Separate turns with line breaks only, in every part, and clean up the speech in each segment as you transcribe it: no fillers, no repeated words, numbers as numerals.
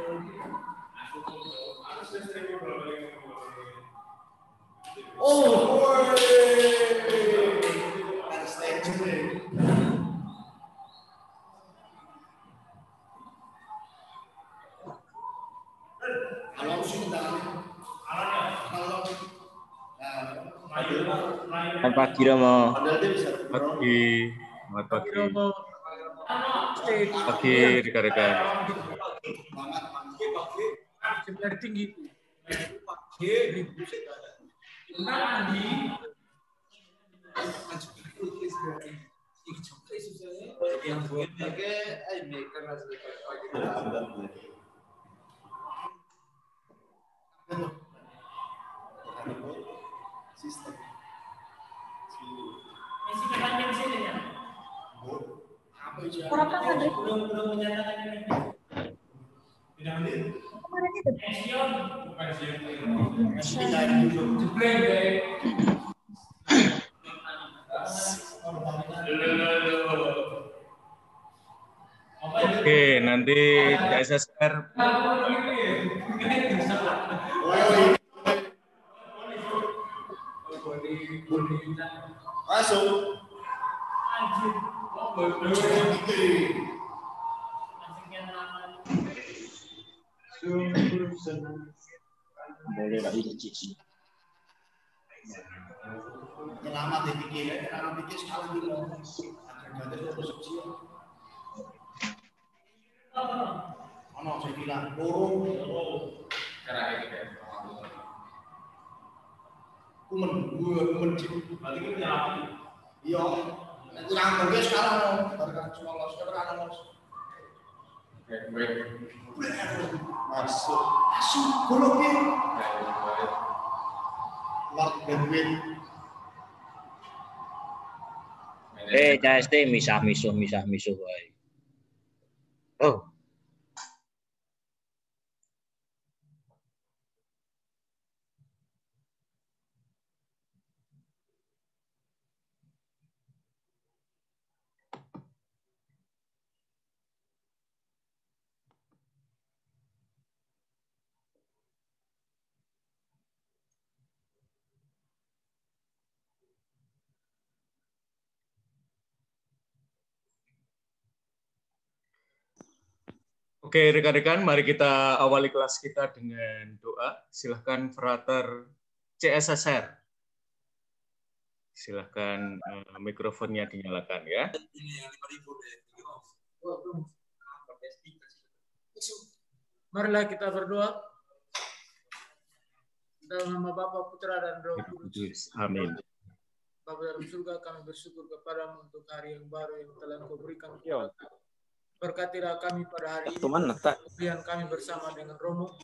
Selamat pagi Romo.
Pagi, selamat pagi. Pagi rekan-rekan.
Sebenarnya tinggi.
Orang kan ada
belum menyatakan
kemarin itu.
Oke, nanti CSSR
masuk.
Boleh lagi cici.
Selamat dipikir, karena pikir sekali dulu. Ono saya bilang, kumen balik ke nyala. Iya, kurang bagus sekarang, barang sekolah sekarang masuk, goloknya. Lord Benwin.
CST misah-misuh wae. Oh.
Oke, rekan-rekan, mari kita awali kelas kita dengan doa. Silahkan Frater CSSR. Silahkan mikrofonnya dinyalakan ya.
Marilah kita berdoa. Dalam nama Bapa, Putra, dan Roh Kudus.
Amin.
Bapa dalam surga, kami bersyukur kepadamu untuk hari yang baru yang telah Kau berikan kepada kami. Berkatilah kami pada hari ini, kemudian kami bersama dengan Romo,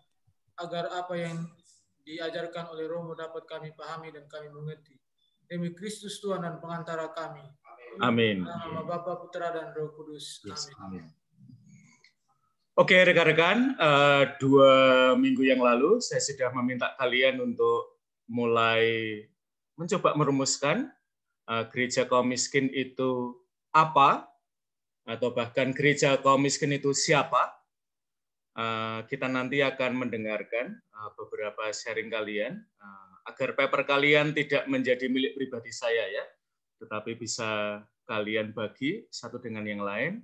agar apa yang diajarkan oleh Romo dapat kami pahami dan kami mengerti. Demi Kristus Tuhan dan pengantara kami.
Amin.
Dalam nama Bapa, Putra, dan Roh Kudus. Amin.
Oke, rekan-rekan, 2 minggu yang lalu saya sudah meminta kalian untuk mulai mencoba merumuskan gereja kaum miskin itu apa, atau bahkan gereja kaum miskin itu siapa. Kita nanti akan mendengarkan beberapa sharing kalian, agar paper kalian tidak menjadi milik pribadi saya ya, tetapi bisa kalian bagi satu dengan yang lain.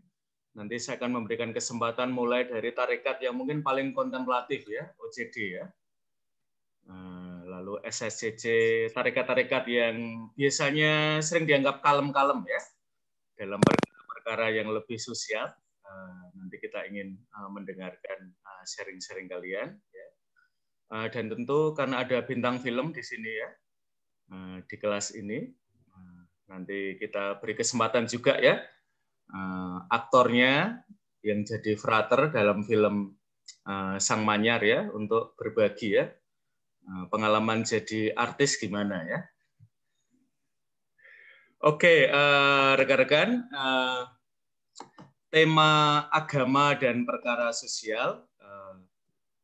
Nanti saya akan memberikan kesempatan mulai dari tarekat yang mungkin paling kontemplatif ya, OCD ya, lalu SSCC, tarekat-tarekat yang biasanya sering dianggap kalem-kalem ya, dalam perkara yang lebih sosial. Nanti kita ingin mendengarkan sharing-sharing kalian ya. Dan tentu karena ada bintang film di sini ya, di kelas ini, nanti kita beri kesempatan juga ya, aktornya yang jadi frater dalam film Sang Manyar ya, untuk berbagi ya, pengalaman jadi artis gimana ya. Oke, rekan-rekan, tema agama dan perkara sosial,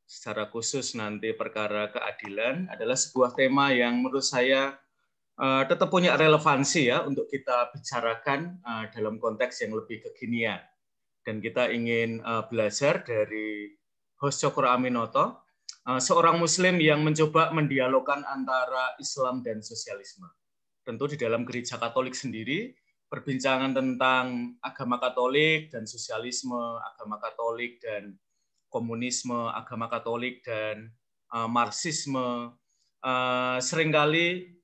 secara khusus nanti perkara keadilan, adalah sebuah tema yang menurut saya tetap punya relevansi ya untuk kita bicarakan dalam konteks yang lebih kekinian. Dan kita ingin belajar dari Hos Cokro Aminoto, seorang Muslim yang mencoba mendialogkan antara Islam dan sosialisme. Tentu di dalam gereja Katolik sendiri, perbincangan tentang agama Katolik dan sosialisme, agama Katolik dan komunisme, agama Katolik dan Marxisme, seringkali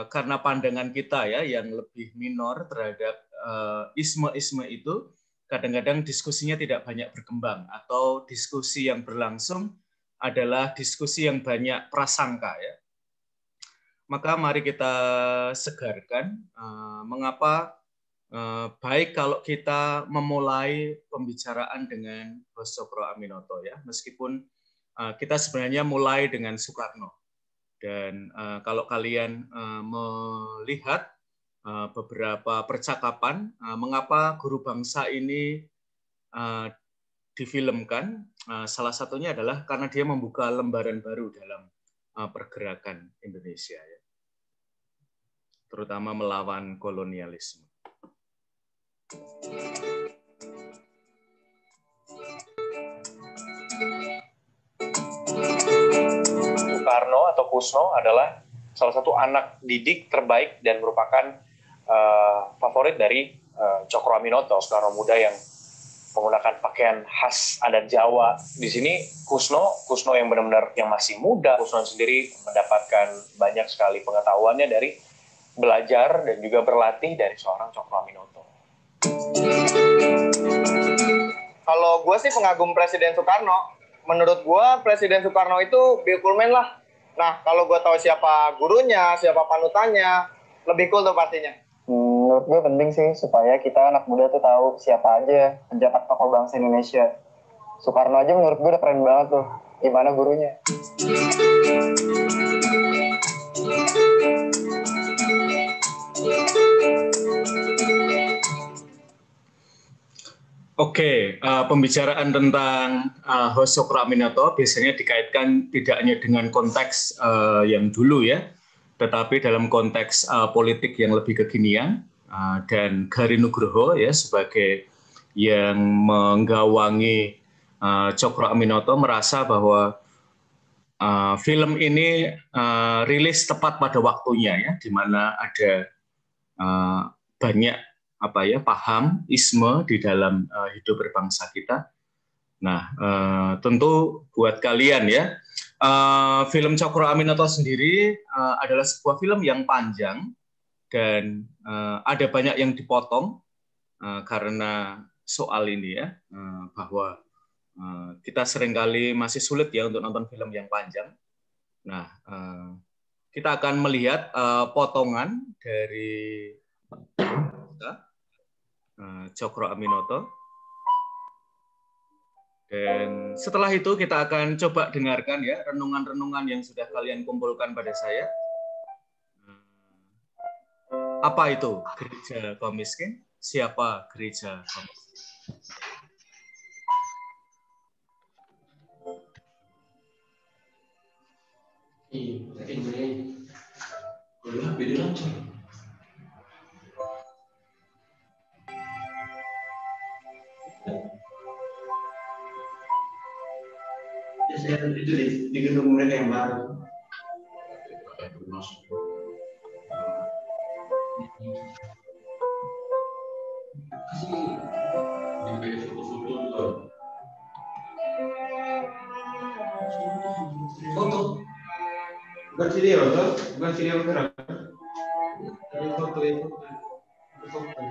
karena pandangan kita ya yang lebih minor terhadap isme-isme itu, kadang-kadang diskusinya tidak banyak berkembang, atau diskusi yang berlangsung adalah diskusi yang banyak prasangka ya. Maka mari kita segarkan mengapa baik kalau kita memulai pembicaraan dengan Hos Cokro Aminoto ya, meskipun kita sebenarnya mulai dengan Soekarno. Dan kalau kalian melihat beberapa percakapan mengapa guru bangsa ini difilmkan, salah satunya adalah karena dia membuka lembaran baru dalam pergerakan Indonesia ya, terutama melawan kolonialisme.
Soekarno atau Kusno adalah salah satu anak didik terbaik dan merupakan favorit dari Cokro Aminoto, Soekarno muda yang menggunakan pakaian khas adat Jawa. Di sini Kusno yang benar-benar yang masih muda. Kusno sendiri mendapatkan banyak sekali pengetahuannya dari belajar dan juga berlatih dari seorang Cokro Aminoto.
Kalau gue sih pengagum Presiden Soekarno. Menurut gue Presiden Soekarno itu beautiful man lah. Nah, kalau gue tahu siapa gurunya, siapa panutannya, lebih cool tuh pastinya.
Menurut gue penting sih supaya kita anak muda tuh tahu siapa aja pencetak tokoh bangsa Indonesia. Soekarno aja menurut gue udah keren banget tuh. Gimana gurunya?
Oke, pembicaraan tentang Hos Cokro Aminoto biasanya dikaitkan tidak hanya dengan konteks yang dulu ya, tetapi dalam konteks politik yang lebih kekinian, dan Gari Nugroho ya sebagai yang menggawangi Cokro Aminoto merasa bahwa film ini rilis tepat pada waktunya ya, di mana ada banyak paham isme di dalam hidup berbangsa kita. Nah, tentu buat kalian ya, film Cokro Aminoto sendiri adalah sebuah film yang panjang dan ada banyak yang dipotong karena soal ini ya, bahwa kita seringkali masih sulit ya untuk nonton film yang panjang. Nah, kita akan melihat potongan dari Cokro Aminoto. Dan setelah itu kita akan coba dengarkan ya renungan-renungan yang sudah kalian kumpulkan pada saya. Apa itu gereja kaum miskin? Siapa gereja kaum miskin?
Itu di gedung mereka yang baru. Foto. Bukan video, tuh. Bukan video gerak. Foto itu. Foto.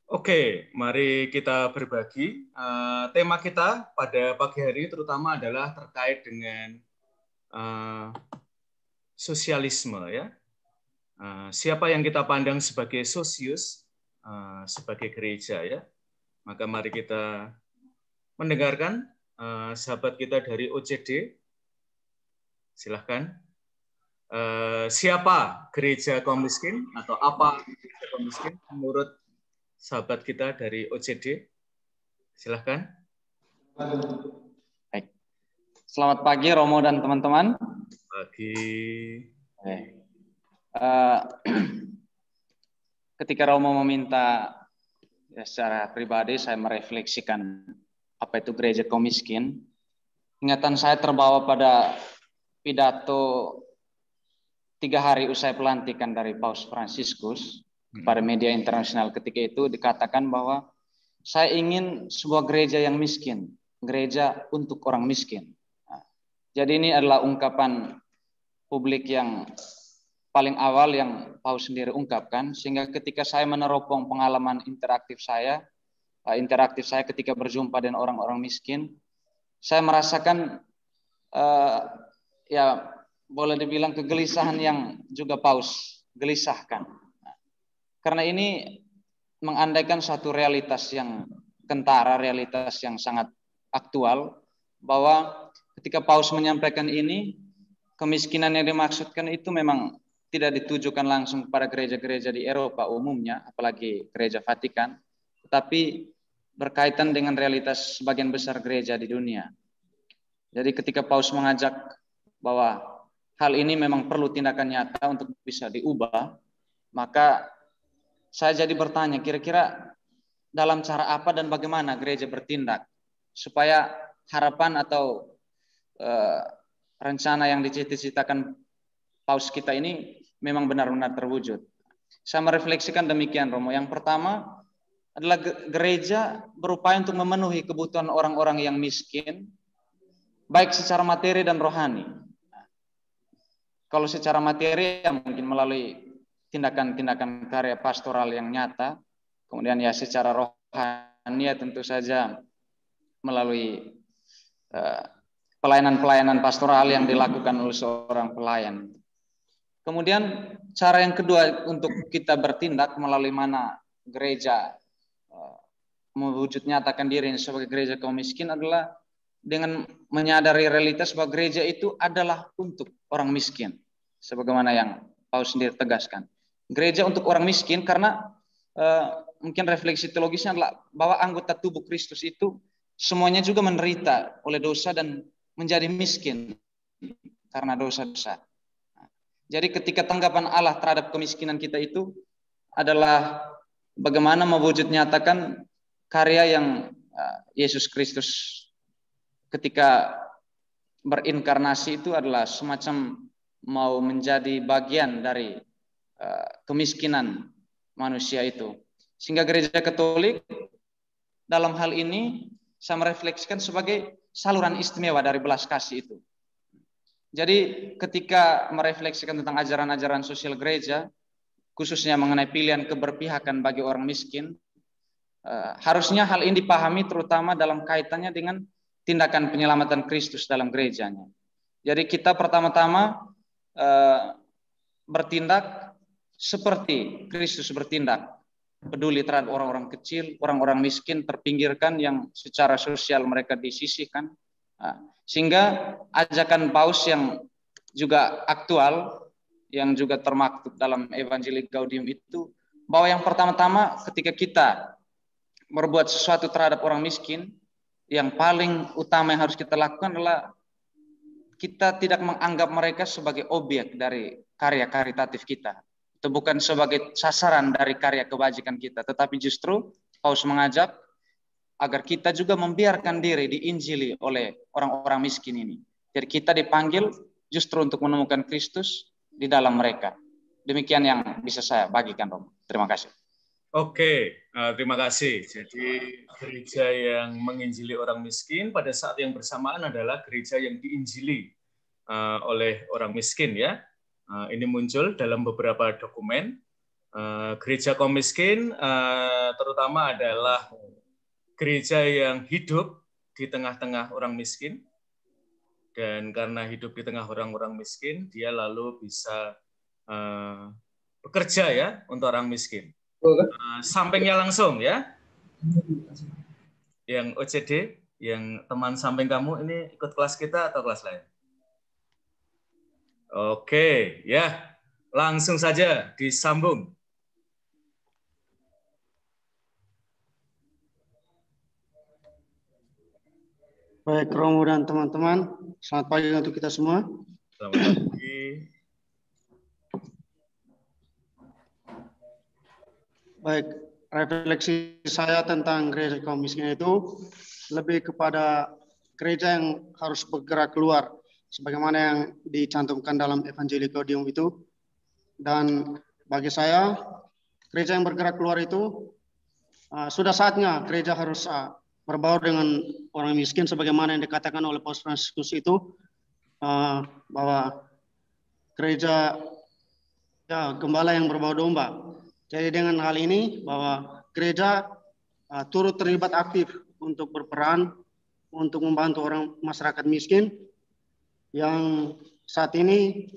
Oke, mari kita berbagi. Tema kita pada pagi hari terutama adalah terkait dengan sosialisme, ya. Siapa yang kita pandang sebagai sosius, sebagai gereja, ya. Maka mari kita mendengarkan sahabat kita dari OCD. Silahkan. Siapa gereja kaum miskin atau apa gereja kaum miskin menurut sahabat kita dari OCD? Silahkan.
Baik. Selamat pagi Romo dan teman-teman.
Pagi.
Ketika Romo meminta ya, secara pribadi saya merefleksikan apa itu gereja kaum miskin, ingatan saya terbawa pada pidato 3 hari usai pelantikan dari Paus Fransiskus kepada media internasional. Ketika itu dikatakan bahwa saya ingin sebuah gereja yang miskin, gereja untuk orang miskin. Nah, jadi ini adalah ungkapan publik yang paling awal yang Paus sendiri ungkapkan, sehingga ketika saya meneropong pengalaman interaktif saya ketika berjumpa dengan orang-orang miskin, saya merasakan ya boleh dibilang kegelisahan yang juga Paus gelisahkan. Karena ini mengandaikan satu realitas yang kentara, realitas yang sangat aktual, bahwa ketika Paus menyampaikan ini, kemiskinan yang dimaksudkan itu memang tidak ditujukan langsung kepada gereja-gereja di Eropa umumnya, apalagi gereja Vatikan, tetapi berkaitan dengan realitas sebagian besar gereja di dunia. Jadi ketika Paus mengajak bahwa hal ini memang perlu tindakan nyata untuk bisa diubah, maka saya jadi bertanya, kira-kira dalam cara apa dan bagaimana gereja bertindak supaya harapan atau rencana yang dicita-citakan Paus kita ini memang benar-benar terwujud. Saya merefleksikan demikian, Romo. Yang pertama adalah gereja berupaya untuk memenuhi kebutuhan orang-orang yang miskin, baik secara materi dan rohani. Kalau secara materi ya mungkin melalui tindakan-tindakan karya pastoral yang nyata, kemudian ya secara rohani ya tentu saja melalui pelayanan-pelayanan pastoral yang dilakukan oleh seorang pelayan. Kemudian cara yang kedua untuk kita bertindak melalui mana gereja mewujud nyatakan diri sebagai gereja kaum miskin adalah dengan menyadari realitas bahwa gereja itu adalah untuk orang miskin. Sebagaimana yang Paus sendiri tegaskan. Gereja untuk orang miskin karena mungkin refleksi teologisnya adalah bahwa anggota tubuh Kristus itu semuanya juga menderita oleh dosa dan menjadi miskin karena dosa-dosa. Jadi ketika tanggapan Allah terhadap kemiskinan kita itu adalah bagaimana mewujud nyatakan karya yang Yesus Kristus ketika berinkarnasi itu adalah semacam mau menjadi bagian dari kemiskinan manusia itu. Sehingga gereja Katolik dalam hal ini saya merefleksikan sebagai saluran istimewa dari belas kasih itu. Jadi ketika merefleksikan tentang ajaran-ajaran sosial gereja, khususnya mengenai pilihan keberpihakan bagi orang miskin, harusnya hal ini dipahami terutama dalam kaitannya dengan tindakan penyelamatan Kristus dalam gerejanya. Jadi kita pertama-tama bertindak seperti Kristus bertindak, peduli terhadap orang-orang kecil, orang-orang miskin, terpinggirkan yang secara sosial mereka disisihkan. Sehingga ajakan Paus yang juga aktual, yang juga termaktub dalam Evangelii Gaudium itu, bahwa yang pertama-tama ketika kita berbuat sesuatu terhadap orang miskin, yang paling utama yang harus kita lakukan adalah kita tidak menganggap mereka sebagai objek dari karya karitatif kita. Itu bukan sebagai sasaran dari karya kebajikan kita, tetapi justru Paus mengajak agar kita juga membiarkan diri diinjili oleh orang-orang miskin ini. Jadi kita dipanggil justru untuk menemukan Kristus di dalam mereka. Demikian yang bisa saya bagikan, Romo. Terima kasih.
Oke, terima kasih. Jadi gereja yang menginjili orang miskin pada saat yang bersamaan adalah gereja yang diinjili oleh orang miskin, ya. Ini muncul dalam beberapa dokumen gereja kaum miskin terutama adalah gereja yang hidup di tengah-tengah orang miskin, dan karena hidup di tengah orang-orang miskin, dia lalu bisa bekerja ya untuk orang miskin. Sampingnya langsung ya, yang OCD, yang teman samping kamu ini ikut kelas kita atau kelas lain? Oke, ya langsung saja disambung.
Baik, Romo dan teman-teman, selamat pagi untuk kita semua.
Selamat pagi.
Baik, refleksi saya tentang gereja kaum miskin itu lebih kepada gereja yang harus bergerak keluar, sebagaimana yang dicantumkan dalam Evangelii Gaudium itu. Dan bagi saya, gereja yang bergerak keluar itu sudah saatnya gereja harus berbaur dengan orang miskin, sebagaimana yang dikatakan oleh Paus Fransiskus itu, bahwa gereja ya gembala yang berbau domba. Jadi dengan hal ini bahwa gereja turut terlibat aktif untuk berperan untuk membantu orang masyarakat miskin yang saat ini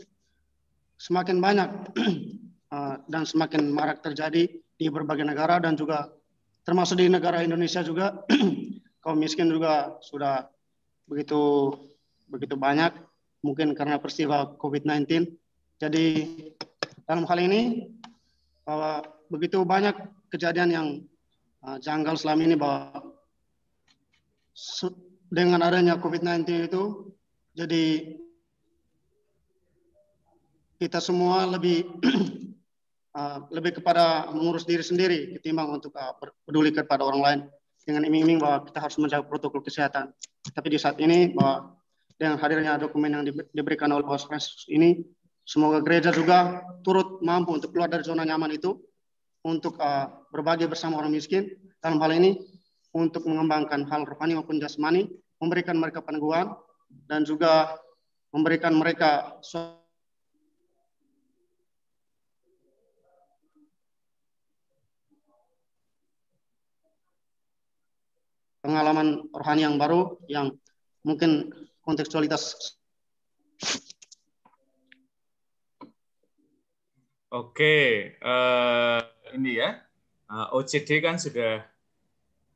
semakin banyak dan semakin marak terjadi di berbagai negara, dan juga termasuk di negara Indonesia juga kaum miskin juga sudah begitu banyak, mungkin karena peristiwa COVID-19. Jadi dalam hal ini bahwa begitu banyak kejadian yang janggal selama ini, bahwa dengan adanya COVID-19 itu jadi kita semua lebih kepada mengurus diri sendiri ketimbang untuk peduli kepada orang lain, dengan iming-iming bahwa kita harus menjaga protokol kesehatan. Tapi di saat ini bahwa dengan hadirnya dokumen yang diberikan oleh Paus Fransiskus ini, semoga gereja juga turut mampu untuk keluar dari zona nyaman itu, untuk berbagi bersama orang miskin, dalam hal ini untuk mengembangkan hal rohani maupun jasmani, memberikan mereka peneguhan, dan juga memberikan mereka pengalaman rohani yang baru, yang mungkin kontekstualitas.
Oke, ini ya, OCD kan sudah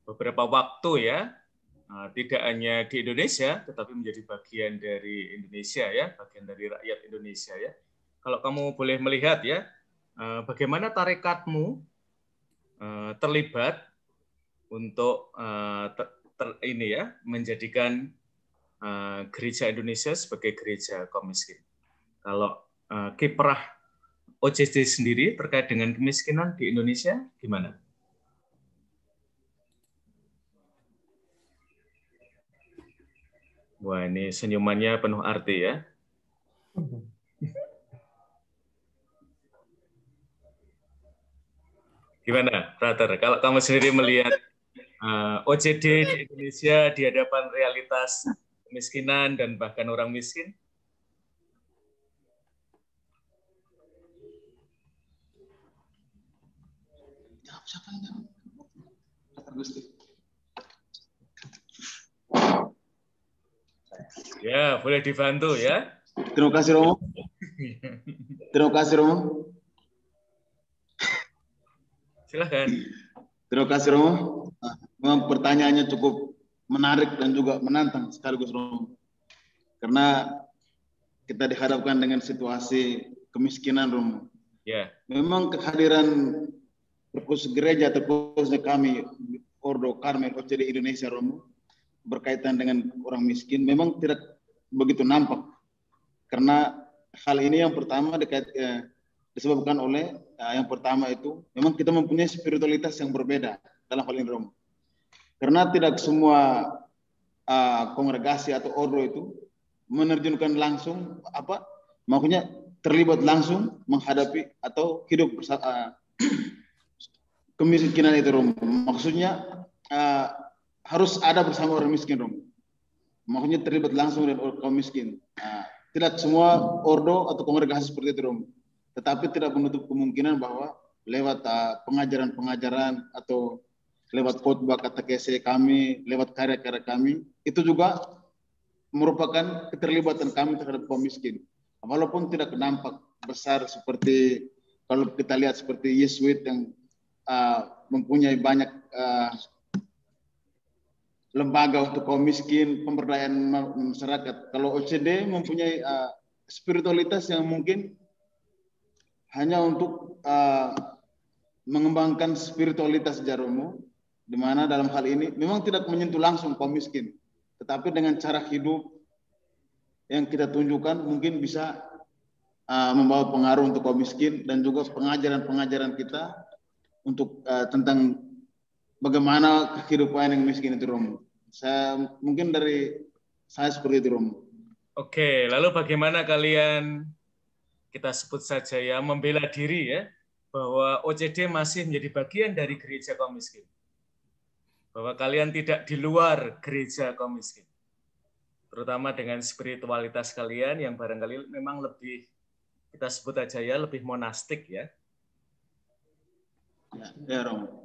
beberapa waktu ya, tidak hanya di Indonesia, tetapi menjadi bagian dari Indonesia ya, bagian dari rakyat Indonesia ya. Kalau kamu boleh melihat ya, bagaimana tarikatmu terlibat untuk ini ya, menjadikan gereja Indonesia sebagai gereja kaum miskin. Kalau kiprah OCD sendiri terkait dengan kemiskinan di Indonesia gimana? Wah, ini senyumannya penuh arti ya. Gimana, Brother? Kalau kamu sendiri melihat OCD di Indonesia di hadapan realitas kemiskinan dan bahkan orang miskin? Ya, boleh dibantu ya.
Terima kasih, Romo. Terima kasih, Romo.
Silahkan.
Terima kasih, Romo. Memang pertanyaannya cukup menarik dan juga menantang sekaligus, Romo. Karena kita dihadapkan dengan situasi kemiskinan, Romo.
Ya.
Memang kehadiran terkhusus gereja, terkhususnya kami, Ordo Karmel OCD Indonesia, Romo, berkaitan dengan orang miskin, memang tidak begitu nampak. Karena hal ini yang pertama disebabkan oleh yang pertama itu memang kita mempunyai spiritualitas yang berbeda dalam hal ini, Romo. Karena tidak semua kongregasi atau ordo itu menerjunkan langsung maksudnya terlibat langsung menghadapi atau hidup kemiskinan itu, Romo. Maksudnya harus ada bersama orang miskin, Romo. Maksudnya terlibat langsung dengan kaum miskin. Tidak semua ordo atau kongregasi seperti itu, Romo. Tetapi tidak menutup kemungkinan bahwa lewat pengajaran-pengajaran atau lewat khotbah katekese kami, lewat karya-karya kami, itu juga merupakan keterlibatan kami terhadap kaum miskin. Walaupun tidak nampak besar seperti kalau kita lihat seperti Yesuit yang mempunyai banyak lembaga untuk kaum miskin, pemberdayaan masyarakat. Kalau OCD mempunyai spiritualitas yang mungkin hanya untuk mengembangkan spiritualitas Jaromo, di mana dalam hal ini memang tidak menyentuh langsung kaum miskin, tetapi dengan cara hidup yang kita tunjukkan mungkin bisa membawa pengaruh untuk kaum miskin, dan juga pengajaran-pengajaran kita untuk tentang bagaimana kehidupan yang miskin itu, Romo. Mungkin dari saya seperti itu, Romo.
Oke, lalu bagaimana kalian, kita sebut saja ya, membela diri ya, bahwa OCD masih menjadi bagian dari gereja kaum miskin, bahwa kalian tidak di luar gereja kaum miskin, terutama dengan spiritualitas kalian yang barangkali memang lebih, kita sebut aja ya, lebih monastik ya.
Ya, Romo.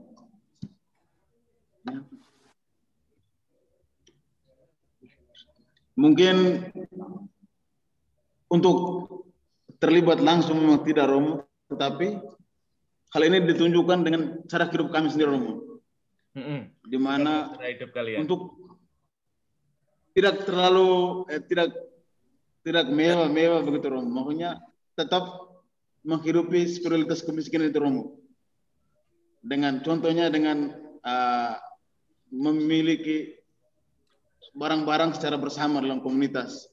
Mungkin untuk terlibat langsung memang tidak, Romo, tetapi hal ini ditunjukkan dengan cara hidup kami sendiri, Romo. Di mana untuk tidak terlalu tidak mewah-mewah begitu, Romo. Makanya tetap menghidupi spiritualitas kemiskinan itu, Romo. Dengan contohnya dengan memiliki barang-barang secara bersama dalam komunitas.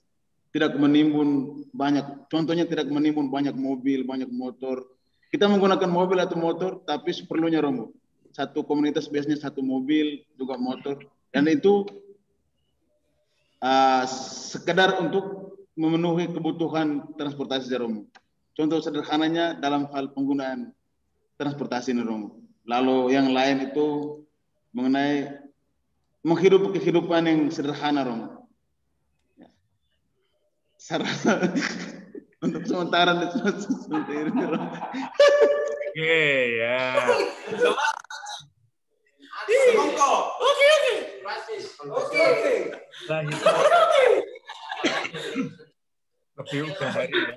Tidak menimbun banyak, contohnya tidak menimbun banyak mobil, banyak motor. Kita menggunakan mobil atau motor, tapi seperlunya, Romo. Satu komunitas biasanya satu mobil, juga motor. Dan itu sekedar untuk memenuhi kebutuhan transportasi, Romo. Contoh sederhananya dalam hal penggunaan transportasi, Romo. Lalu yang lain itu mengenai menghidupi kehidupan yang sederhana, Romo. Untuk sementara seperti ini, Romo.
Oke, ya.
Oke.
Lebih ugahari ya.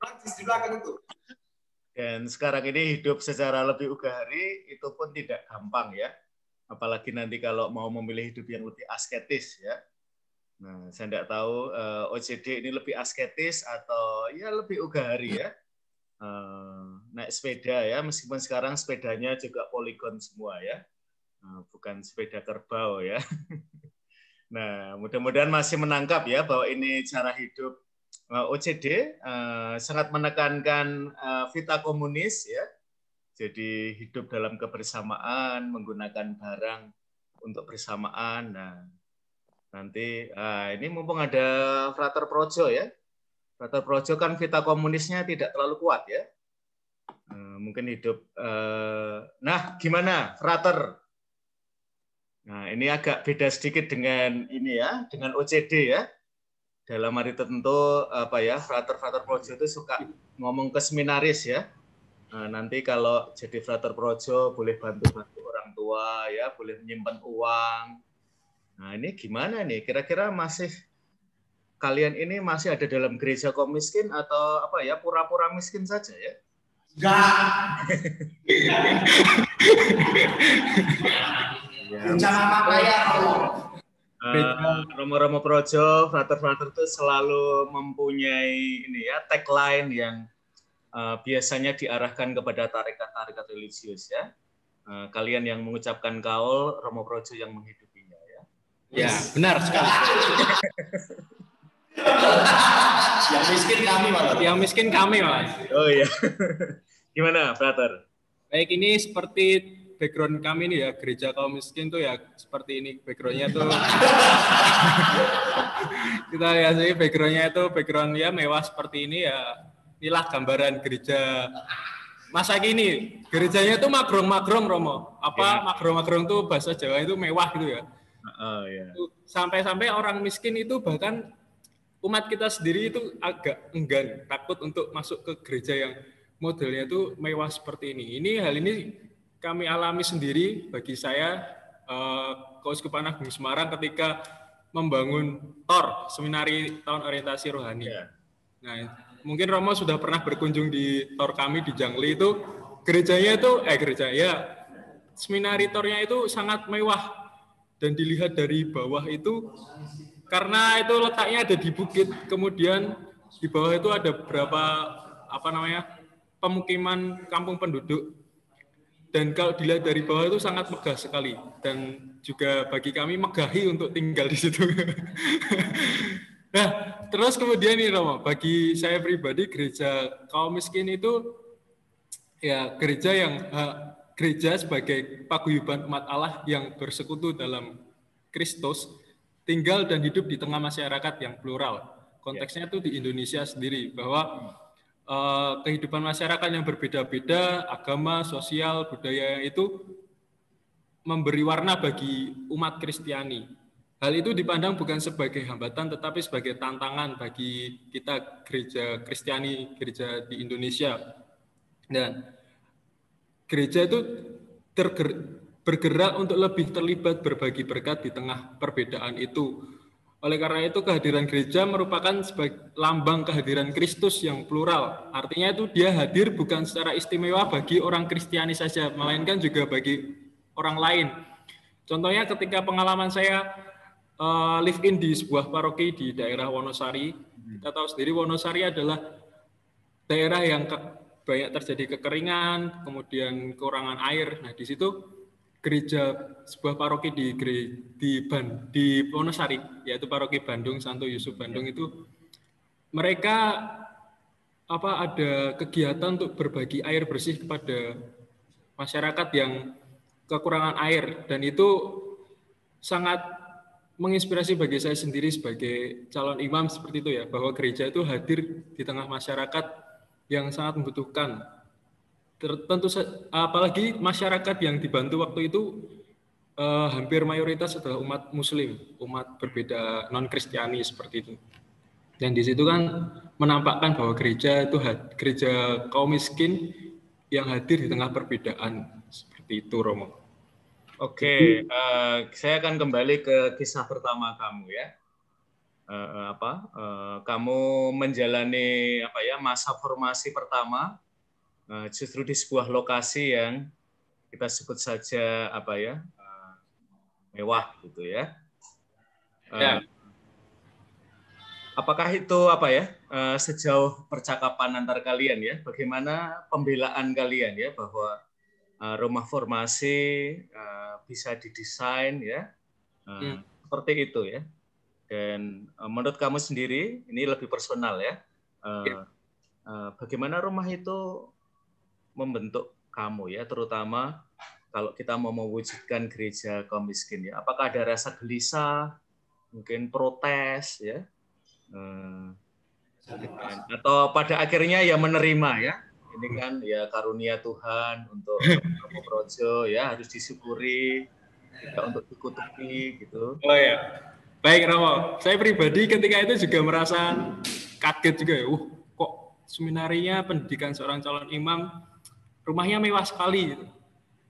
Praktis di belakang itu.
Dan sekarang ini hidup secara lebih ugahari itu pun tidak gampang ya. Apalagi nanti kalau mau memilih hidup yang lebih asketis ya. Nah, saya tidak tahu OCD ini lebih asketis atau ya lebih ugahari ya. Naik sepeda ya, meskipun sekarang sepedanya juga poligon semua ya. Bukan sepeda kerbau ya. Nah, mudah-mudahan masih menangkap ya bahwa ini cara hidup OCD, sangat menekankan vita komunis ya. Jadi hidup dalam kebersamaan, menggunakan barang untuk bersamaan. Nah, nanti ini mumpung ada Frater Projo ya. Frater Projo kan vita komunisnya tidak terlalu kuat ya. Mungkin hidup. Nah, gimana Frater? Nah, ini agak beda sedikit dengan ini ya, dengan OCD ya. Dalam hari tertentu apa ya, Frater Projo itu suka ngomong ke seminaris ya. Nah, nanti kalau jadi Frater Projo boleh bantu-bantu orang tua ya, boleh menyimpan uang. Nah, ini gimana nih? Kira-kira masih kalian ini masih ada dalam gereja kaum miskin atau apa ya, pura-pura miskin saja ya?
Enggak. Rencana makaya
Romo Projo, Frater itu selalu mempunyai ini ya, tagline yang biasanya diarahkan kepada tarekat-tarekat religius ya. Kalian yang mengucapkan kaul, Romo Projo yang menghidupinya ya.
Ya, benar sekali.
Yang miskin kami, Mas.
Yang miskin kami, Mas.
Oh iya. Gimana, Frater?
Baik, ini seperti background kami nih ya, gereja kaum miskin tuh ya seperti ini backgroundnya tuh. Kita lihat sih backgroundnya itu background ya mewah seperti ini ya. Inilah gambaran gereja masa kini. Gerejanya tuh magrong-magrong, Romo. Apa magrong-magrong tuh bahasa Jawa itu mewah gitu ya.
Yeah.
Sampai-sampai orang miskin itu bahkan umat kita sendiri itu agak enggan, takut untuk masuk ke gereja yang modelnya itu mewah seperti ini. Hal ini kami alami sendiri bagi saya Keuskupan Agung Semarang ketika membangun TOR, Seminari Tahun Orientasi Rohani. Nah, mungkin Romo sudah pernah berkunjung di TOR kami di Jangli itu, gerejanya itu Seminari TOR-nya itu sangat mewah dan dilihat dari bawah itu karena itu letaknya ada di bukit, kemudian di bawah itu ada beberapa pemukiman kampung penduduk. Dan kalau dilihat dari bawah itu sangat megah sekali dan juga bagi kami megahi untuk tinggal di situ. Nah, terus kemudian nih Romo, bagi saya pribadi gereja kaum miskin itu ya gereja sebagai paguyuban umat Allah yang bersekutu dalam Kristus, tinggal dan hidup di tengah masyarakat yang plural. Konteksnya itu di Indonesia sendiri bahwa kehidupan masyarakat yang berbeda-beda, agama, sosial, budaya itu memberi warna bagi umat Kristiani. Hal itu dipandang bukan sebagai hambatan, tetapi sebagai tantangan bagi kita gereja Kristiani, gereja di Indonesia. Dan gereja itu bergerak untuk lebih terlibat berbagi berkat di tengah perbedaan itu. Oleh karena itu kehadiran gereja merupakan sebagai lambang kehadiran Kristus yang plural. Artinya itu dia hadir bukan secara istimewa bagi orang Kristiani saja, melainkan juga bagi orang lain. Contohnya ketika pengalaman saya live in di sebuah paroki di daerah Wonosari, kita tahu sendiri Wonosari adalah daerah yang banyak terjadi kekeringan, kemudian kekurangan air. Nah di situ gereja sebuah paroki di Wonosari, yaitu paroki Bandung Santo Yusuf Bandung itu mereka ada kegiatan untuk berbagi air bersih kepada masyarakat yang kekurangan air, dan itu sangat menginspirasi bagi saya sendiri sebagai calon imam seperti itu ya, bahwa gereja itu hadir di tengah masyarakat yang sangat membutuhkan. Tentu apalagi masyarakat yang dibantu waktu itu hampir mayoritas adalah umat Muslim, umat berbeda non-Kristiani seperti itu. Dan di situ kan menampakkan bahwa gereja itu gereja kaum miskin yang hadir di tengah perbedaan seperti itu, Romo.
Oke, saya akan kembali ke kisah pertama kamu ya. Kamu menjalani masa formasi pertama. Justru di sebuah lokasi yang kita sebut saja mewah gitu ya. Apakah itu sejauh percakapan antar kalian ya, bagaimana pembelaan kalian ya bahwa rumah formasi bisa didesain ya seperti itu ya. Dan menurut kamu sendiri ini lebih personal ya. Bagaimana rumah itu membentuk kamu ya, terutama kalau kita mau mewujudkan gereja kaum miskin ya, apakah ada rasa gelisah, mungkin protes ya, atau pada akhirnya ya menerima ya, ini kan ya karunia Tuhan untuk kamu projo ya, harus disyukuri, tidak untuk dikutuki gitu.
Oh ya, baik Romo, saya pribadi ketika itu juga merasa kaget juga ya, kok seminarinya pendidikan seorang calon imam rumahnya mewah sekali gitu.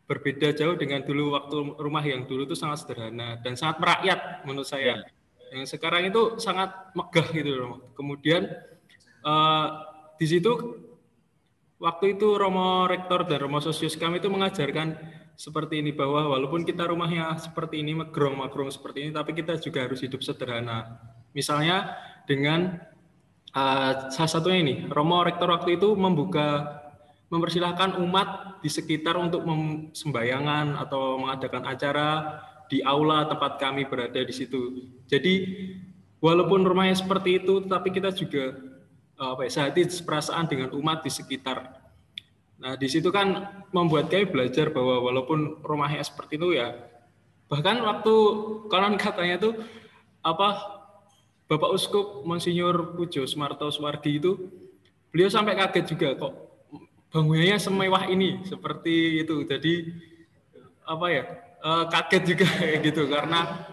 Berbeda jauh dengan dulu waktu rumah yang dulu itu sangat sederhana dan sangat merakyat menurut saya. Yang sekarang itu sangat megah gitu loh. Kemudian di situ waktu itu Romo Rektor dan Romo Sosius kami itu mengajarkan seperti ini, bahwa walaupun kita rumahnya seperti ini, magrong seperti ini, tapi kita juga harus hidup sederhana. Misalnya dengan salah satunya ini, Romo Rektor waktu itu mempersilahkan umat di sekitar untuk sembayangan atau mengadakan acara di aula tempat kami berada di situ. Jadi walaupun rumahnya seperti itu, tapi kita juga sehati perasaan dengan umat di sekitar. Nah di situ kan membuat kami belajar bahwa walaupun rumahnya seperti itu ya, bahkan waktu konon katanya tuh Bapak Uskup Monsinyur Pujo Sumarto Suwardi itu, beliau sampai kaget juga kok bangunannya semewah ini seperti itu. Jadi kaget juga gitu, karena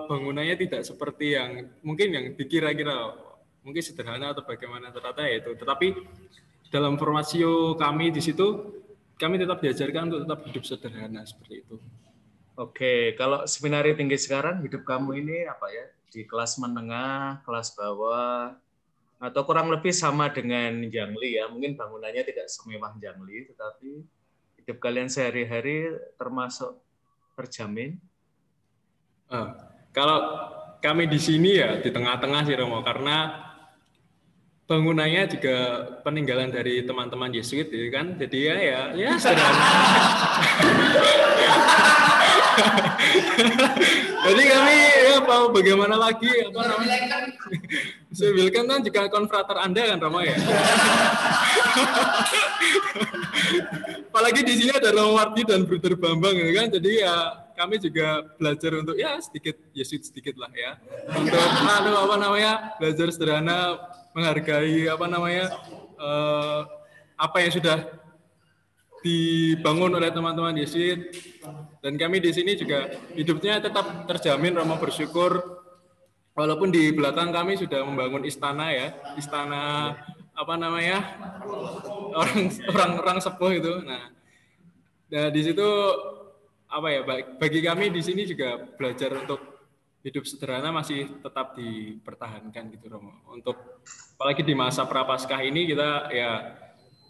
bangunannya tidak seperti yang mungkin yang dikira-kira. mungkin sederhana atau bagaimana ternyata ya itu. Tetapi dalam formasio kami di situ kami tetap diajarkan untuk tetap hidup sederhana seperti itu.
Oke, kalau seminari tinggi sekarang hidup kamu ini apa ya? Di kelas menengah, kelas bawah, atau kurang lebih sama dengan Jangli ya? Mungkin bangunannya tidak semewah Jangli, tetapi hidup kalian sehari-hari termasuk terjamin?
Kalau kami di sini ya di tengah-tengah sih Romo, karena bangunannya juga peninggalan dari teman-teman Yesuit ya kan, jadi ya sederhana. Jadi kami ya mau bagaimana lagi apa namanya? Wilken kan juga konfrater Anda kan Romo ya. Apalagi di sini ada Romo Wardi dan Bruder Bambang ya kan, jadi ya kami juga belajar untuk ya sedikit Yesuit sedikit lah ya. Untuk apa namanya? Belajar sederhana, menghargai apa namanya? Apa yang sudah dibangun oleh teman-teman Yesuit, dan kami di sini juga hidupnya tetap terjamin. Romo bersyukur walaupun di belakang kami sudah membangun istana ya, istana apa namanya orang sepuh itu. Nah di situ apa ya, bagi kami di sini juga belajar untuk hidup sederhana masih tetap dipertahankan gitu Romo. Untuk apalagi di masa Prapaskah ini kita ya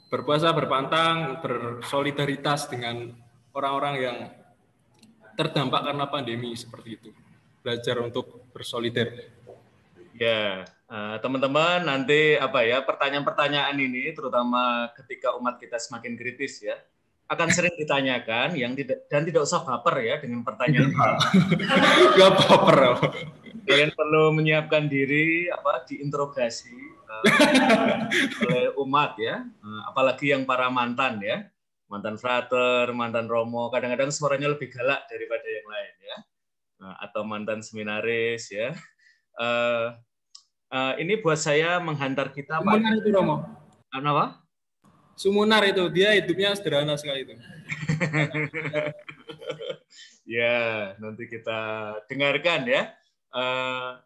berpuasa, berpantang, bersolidaritas dengan orang-orang yang terdampak karena pandemi seperti itu. Belajar untuk bersolidar.
Ya, teman-teman nanti apa ya, pertanyaan-pertanyaan ini terutama ketika umat kita semakin kritis ya, akan sering ditanyakan yang tidak usah baper ya dengan pertanyaan.
Gak baper.
Kalian perlu menyiapkan diri diinterogasi oleh umat ya, apalagi yang para mantan ya, mantan frater, mantan romo, kadang-kadang suaranya lebih galak daripada yang lain ya, atau mantan seminaris ya. Ini buat saya menghantar kita.
Sumunar itu Romo.
Apa?
Sumunar itu, dia hidupnya sederhana sekali itu.
Ya, nanti kita dengarkan ya.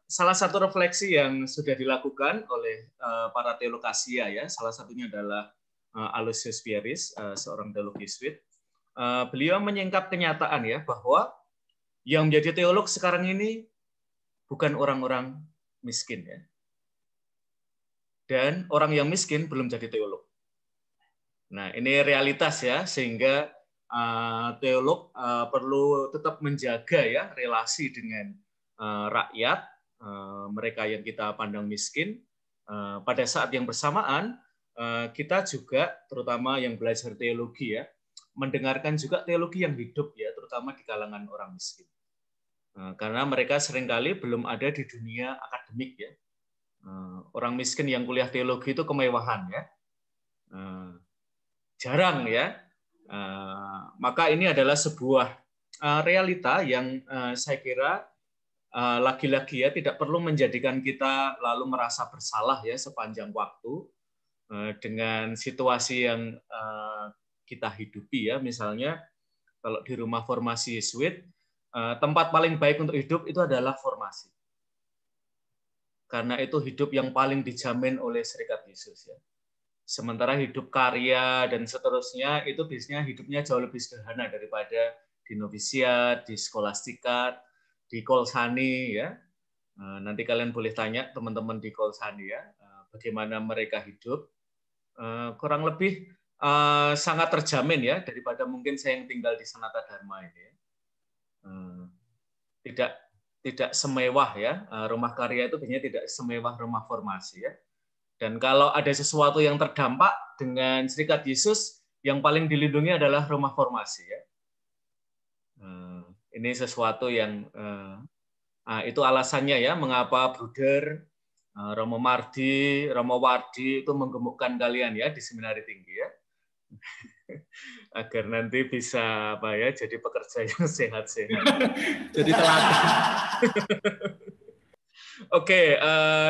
Salah satu refleksi yang sudah dilakukan oleh para teolog Asia ya, salah satunya adalah Aloysius Pieris, seorang teolog Yesuit. Beliau menyingkap kenyataan ya bahwa yang menjadi teolog sekarang ini bukan orang-orang miskin ya, dan orang yang miskin belum jadi teolog. Nah ini realitas ya, sehingga teolog perlu tetap menjaga ya relasi dengan rakyat, mereka yang kita pandang miskin. Pada saat yang bersamaan kita juga, terutama yang belajar teologi ya, mendengarkan juga teologi yang hidup ya, terutama di kalangan orang miskin. Karena mereka seringkali belum ada di dunia akademik ya. Orang miskin yang kuliah teologi itu kemewahan ya, jarang ya. Maka ini adalah sebuah realita yang saya kira lagi-lagi ya tidak perlu menjadikan kita lalu merasa bersalah ya sepanjang waktu dengan situasi yang kita hidupi ya. Misalnya kalau di rumah formasi Yesuit, tempat paling baik untuk hidup itu adalah formasi. Karena itu hidup yang paling dijamin oleh Serikat Yesus ya. Sementara hidup karya dan seterusnya itu biasanya hidupnya jauh lebih sederhana daripada di novisiat, di skolastikat, di Kolsani ya. Nanti kalian boleh tanya teman-teman di Kolsani ya, bagaimana mereka hidup. Kurang lebih sangat terjamin ya daripada mungkin saya yang tinggal di Sanata Dharma ini ya. Tidak semewah ya, rumah karya itu biasanya tidak semewah rumah formasi ya. Dan kalau ada sesuatu yang terdampak dengan Serikat Yesus, yang paling dilindungi adalah rumah formasi ya. Ini sesuatu yang itu alasannya ya mengapa Bruder Romo Mardi, Romo Wardi itu menggemukkan kalian ya di seminari tinggi ya. Agar nanti bisa apa ya, jadi pekerja yang sehat-sehat.
Jadi teladan.
Oke,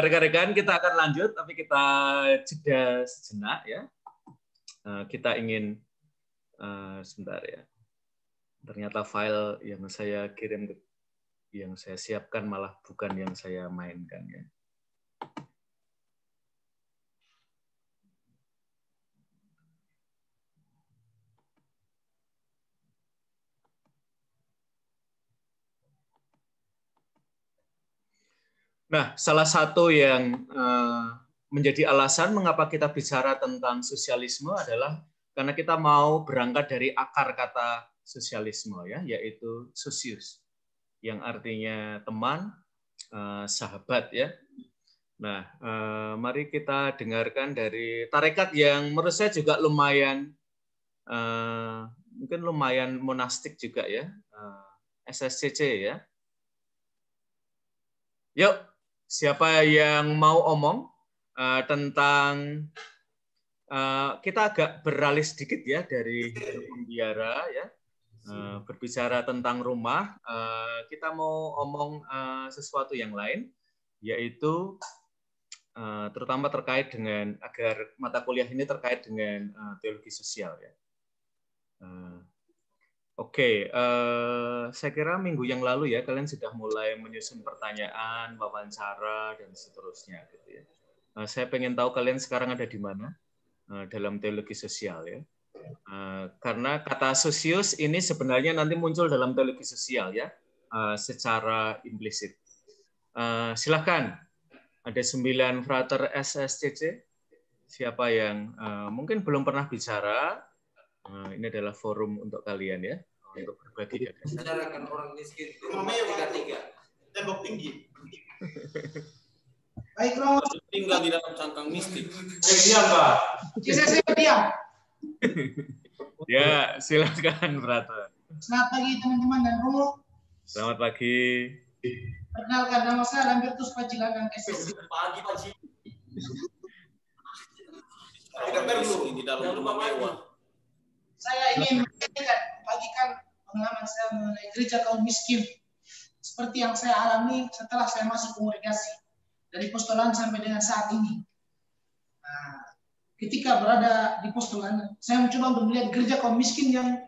rekan-rekan kita akan lanjut, tapi kita jeda sejenak ya. Kita ingin sebentar ya. Ternyata file yang saya kirim, yang saya siapkan malah bukan yang saya mainkan ya. Nah, salah satu yang menjadi alasan mengapa kita bicara tentang sosialisme adalah karena kita mau berangkat dari akar kata sosialisme, ya, yaitu sosius, yang artinya teman, sahabat, ya. Nah, mari kita dengarkan dari tarekat yang menurut saya juga lumayan, mungkin lumayan monastik juga, ya, SSCC, ya. Yuk, siapa yang mau omong tentang, kita agak beralih sedikit ya dari pembiara, ya, berbicara tentang rumah. Kita mau omong sesuatu yang lain, yaitu terutama terkait dengan, agar mata kuliah ini terkait dengan teologi sosial, ya. Oke, saya kira minggu yang lalu ya kalian sudah mulai menyusun pertanyaan, wawancara, dan seterusnya, gitu ya. Saya pengen tahu kalian sekarang ada di mana dalam teologi sosial, ya. Karena kata sosius ini sebenarnya nanti muncul dalam teologi sosial, ya, secara implisit. Silahkan, ada 9 frater SSCC. Siapa yang mungkin belum pernah bicara? Ini adalah forum untuk kalian, ya, untuk berbagi gagasan.
Bicarakan orang miskin di rumah 3-3.
Tembok tinggi.
Baik, Romo. Tinggal di dalam cangkang mistik.
Diam, Pak.
Saya diam.
Ya, silakan, Frater.
Selamat pagi, teman-teman dan Romo.
Selamat pagi.
Perkenalkan, nama saya Lambertus Pacilangan SS.
Pagi, Pak.
Tidak perlu
di dalam rumah mewah.
Saya ingin membagikan pengalaman saya mengenai gereja kaum miskin seperti yang saya alami setelah saya masuk kongregasi dari postolan sampai dengan saat ini. Nah, ketika berada di postolan, saya mencoba untuk melihat gereja kaum miskin yang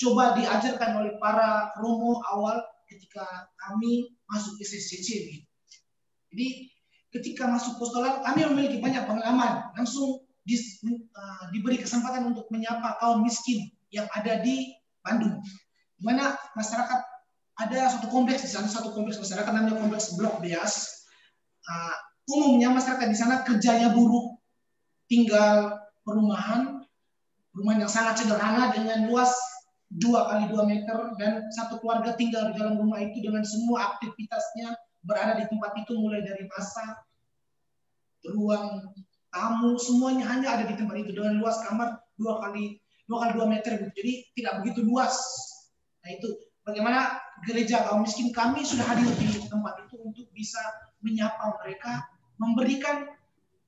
coba diajarkan oleh para romo awal ketika kami masuk SSCC. Jadi ketika masuk postolan, kami memiliki banyak pengalaman, langsung diberi kesempatan untuk menyapa kaum miskin yang ada di Bandung, di mana masyarakat ada satu kompleks di sana, satu kompleks masyarakat namanya kompleks Blok Beas. Umumnya masyarakat di sana kerjanya buruh, tinggal rumah yang sangat sederhana dengan luas 2 x 2 meter, dan satu keluarga tinggal di dalam rumah itu dengan semua aktivitasnya berada di tempat itu, mulai dari masak, ruang tamu, semuanya hanya ada di tempat itu dengan luas kamar 2 x 2 meter gitu. Jadi tidak begitu luas. Nah, itu bagaimana gereja kaum miskin kami sudah hadir di tempat itu untuk bisa menyapa mereka, memberikan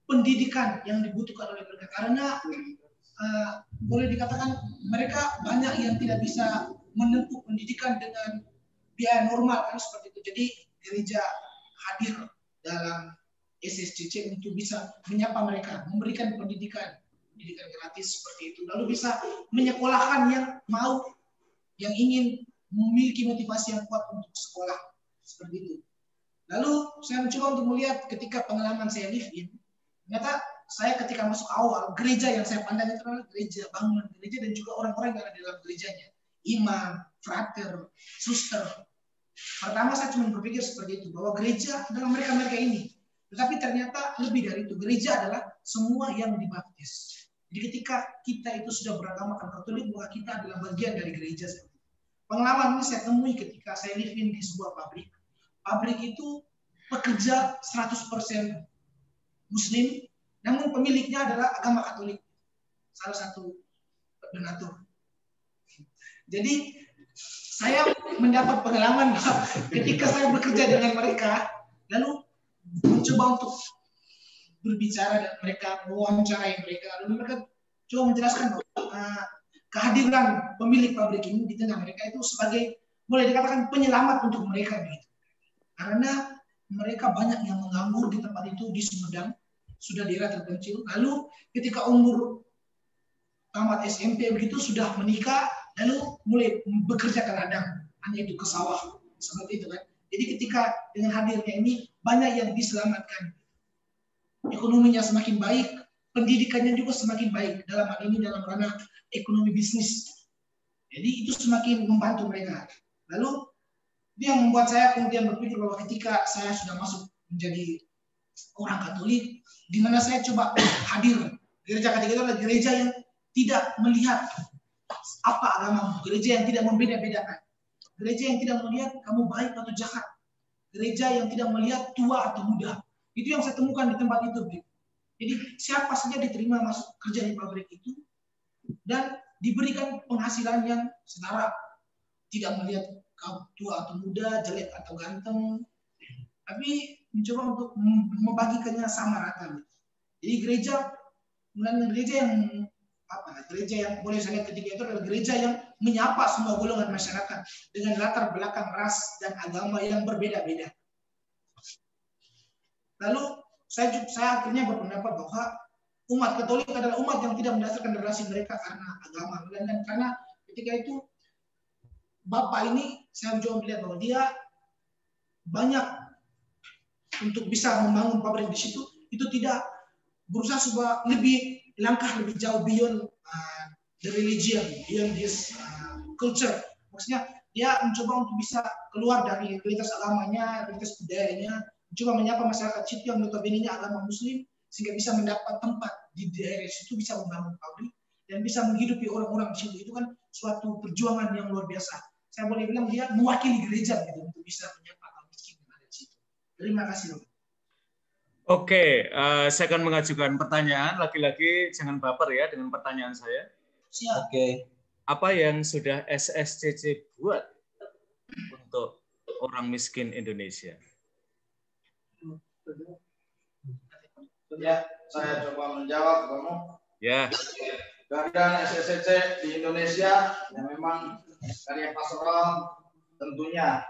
pendidikan yang dibutuhkan oleh mereka, karena boleh dikatakan mereka banyak yang tidak bisa menempuh pendidikan dengan biaya normal, kan seperti itu. Jadi gereja hadir dalam SSCC untuk bisa menyapa mereka, memberikan pendidikan gratis seperti itu, lalu bisa menyekolahkan yang mau, yang ingin memiliki motivasi yang kuat untuk sekolah seperti itu. Lalu saya mencoba untuk melihat ketika pengalaman saya live in, ternyata saya ketika masuk awal, gereja yang saya pandang itu adalah gereja, bangunan gereja, dan juga orang-orang yang ada di dalam gerejanya, imam, frater, suster. Pertama saya cuma berpikir seperti itu, bahwa gereja adalah mereka-mereka ini. Tetapi ternyata lebih dari itu, gereja adalah semua yang dibaptis. Jadi ketika kita itu sudah beragama Katolik, maka kita adalah bagian dari gereja. Pengalaman ini saya temui ketika saya live in di sebuah pabrik. Pabrik itu pekerja 100% Muslim, namun pemiliknya adalah agama Katolik. Salah satu donatur. Jadi saya mendapat pengalaman ketika saya bekerja dengan mereka, lalu mencoba untuk berbicara dan mereka, mewawancarai mereka, lalu mereka coba menjelaskan bahwa kehadiran pemilik pabrik ini di tengah mereka itu sebagai, boleh dikatakan, penyelamat untuk mereka begitu. Karena mereka banyak yang menganggur di tempat itu di Sumedang, sudah daerah terpencil. Lalu ketika umur tamat SMP begitu sudah menikah, lalu mulai bekerja ke ladang, hanya itu ke sawah seperti itu kan. Jadi ketika dengan hadirnya ini banyak yang diselamatkan, ekonominya semakin baik, pendidikannya juga semakin baik dalam hal ini dalam ranah ekonomi bisnis. Jadi itu semakin membantu mereka. Lalu itu yang membuat saya kemudian berpikir bahwa ketika saya sudah masuk menjadi orang Katolik, di mana saya coba hadir. Gereja ketiga itu adalah gereja yang tidak melihat apa agamamu, gereja yang tidak membeda-bedakan, gereja yang tidak melihat kamu baik atau jahat, gereja yang tidak melihat tua atau muda. Itu yang saya temukan di tempat itu. Jadi siapa saja diterima masuk kerja di pabrik itu dan diberikan penghasilan yang setara, tidak melihat kamu tua atau muda, jelek atau ganteng, tapi mencoba untuk membagikannya sama rata. Jadi gereja yang boleh saya lihat ketiga itu adalah gereja yang menyapa semua golongan masyarakat dengan latar belakang ras dan agama yang berbeda-beda. Lalu saya akhirnya berpendapat bahwa umat Katolik adalah umat yang tidak mendasarkan relasi mereka karena agama, dan karena ketika itu Bapak ini saya mencoba melihat bahwa dia banyak untuk bisa membangun pabrik di situ, itu tidak berusaha supaya langkah lebih jauh beyond the religion, beyond this culture. Maksudnya dia mencoba untuk bisa keluar dari realitas agamanya, realitas budayanya, mencoba menyapa masyarakat situ yang notabene-nya agama Muslim, sehingga bisa mendapat tempat di daerah situ, bisa membangun pabrik dan bisa menghidupi orang-orang di situ. Itu kan suatu perjuangan yang luar biasa. Saya boleh bilang dia mewakili gereja gitu untuk bisa menyapa kaum miskin yang ada di situ. Terima kasih, Bapak.
Oke, saya akan mengajukan pertanyaan. Lagi-lagi jangan baper ya dengan pertanyaan saya.
Siap.
Oke.
Apa yang sudah SSCC buat untuk orang miskin Indonesia?
Ya, saya coba menjawab, Romo.
Ya.
Kehadiran SSCC di Indonesia yang memang karya pastoral tentunya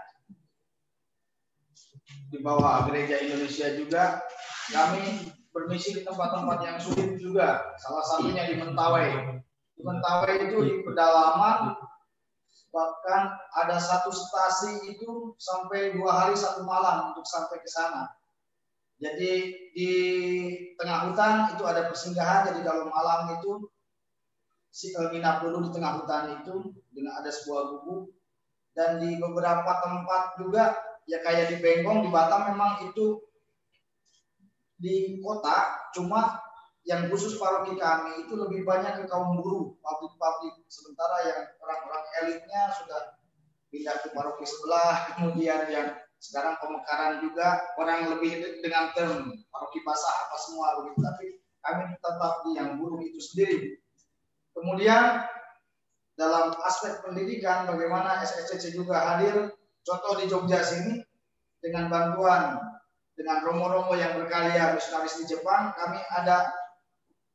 di bawah gereja Indonesia juga. Kami bermisi di tempat-tempat yang sulit juga. Salah satunya di Mentawai. Di Mentawai itu di pedalaman, bahkan ada satu stasi itu sampai 2 hari 1 malam untuk sampai ke sana. Jadi di tengah hutan itu ada persinggahan. Jadi kalau malam itu nginap dulu di tengah hutan itu dengan ada sebuah gubuk. Dan di beberapa tempat juga ya kayak di Bengkong, di Batam memang itu di kota, cuma yang khusus paroki kami itu lebih banyak ke kaum buruh, pabrik-pabrik, sementara yang orang-orang elitnya sudah pindah ke paroki sebelah, kemudian yang sekarang pemekaran juga orang lebih dengan term paroki basah apa semua begitu, tapi kami tetap di yang buruh itu sendiri. Kemudian dalam aspek pendidikan bagaimana SSCC juga hadir, contoh di Jogja sini dengan bantuan dengan romo-romo yang berkarya misionaris di Jepang, kami ada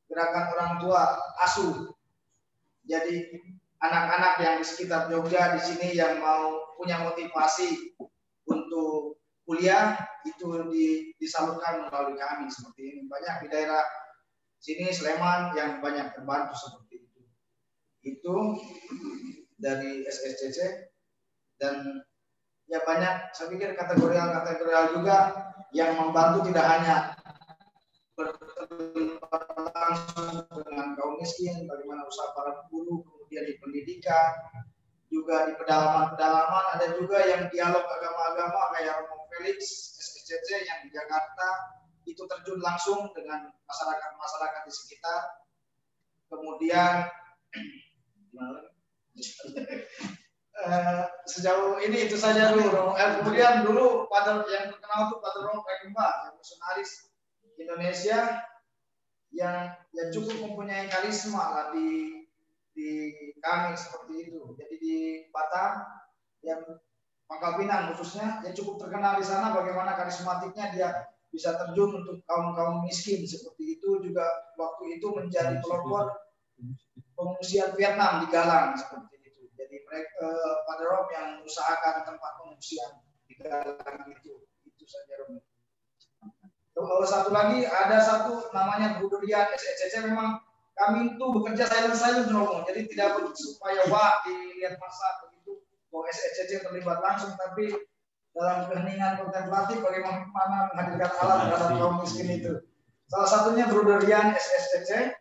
gerakan orang tua asuh. Jadi anak-anak yang di sekitar Jogja di sini yang mau punya motivasi untuk kuliah itu disalurkan melalui kami seperti ini. Banyak di daerah sini Sleman yang banyak terbantu seperti itu. Itu dari SSCC dan ya banyak, saya pikir kategorial juga yang membantu tidak hanya berterlibat langsung dengan kaum miskin, bagaimana usaha para buruh, kemudian di pendidikan, juga di pedalaman-pedalaman, ada juga yang dialog agama-agama kayak Romo Felix, SSCC yang di Jakarta, itu terjun langsung dengan masyarakat-masyarakat di sekitar. Kemudian sejauh ini itu saja dulu. Kemudian dulu yang terkenal itu Padre Romo Pekemba, yang misionaris Indonesia yang cukup mempunyai karisma lah di kami seperti itu. Jadi di Batam, yang Pangkal Pinang khususnya, yang cukup terkenal di sana bagaimana karismatiknya dia bisa terjun untuk kaum miskin seperti itu. Juga waktu itu menjadi pelopor pengungsian Vietnam di Galang seperti itu. Jadi Padre Rob yang usahakan tempat pengungsian di Galang itu saja Rob. Satu lagi ada satu namanya Budurian SSCC, memang kami itu bekerja silent Romo, jadi tidak supaya dilihat masa begitu bahwa SSCC terlibat langsung, tapi dalam keheningan kontemplatif bagaimana menghadirkan alat terhadap kaum miskin itu. Salah satunya Budurian SSCC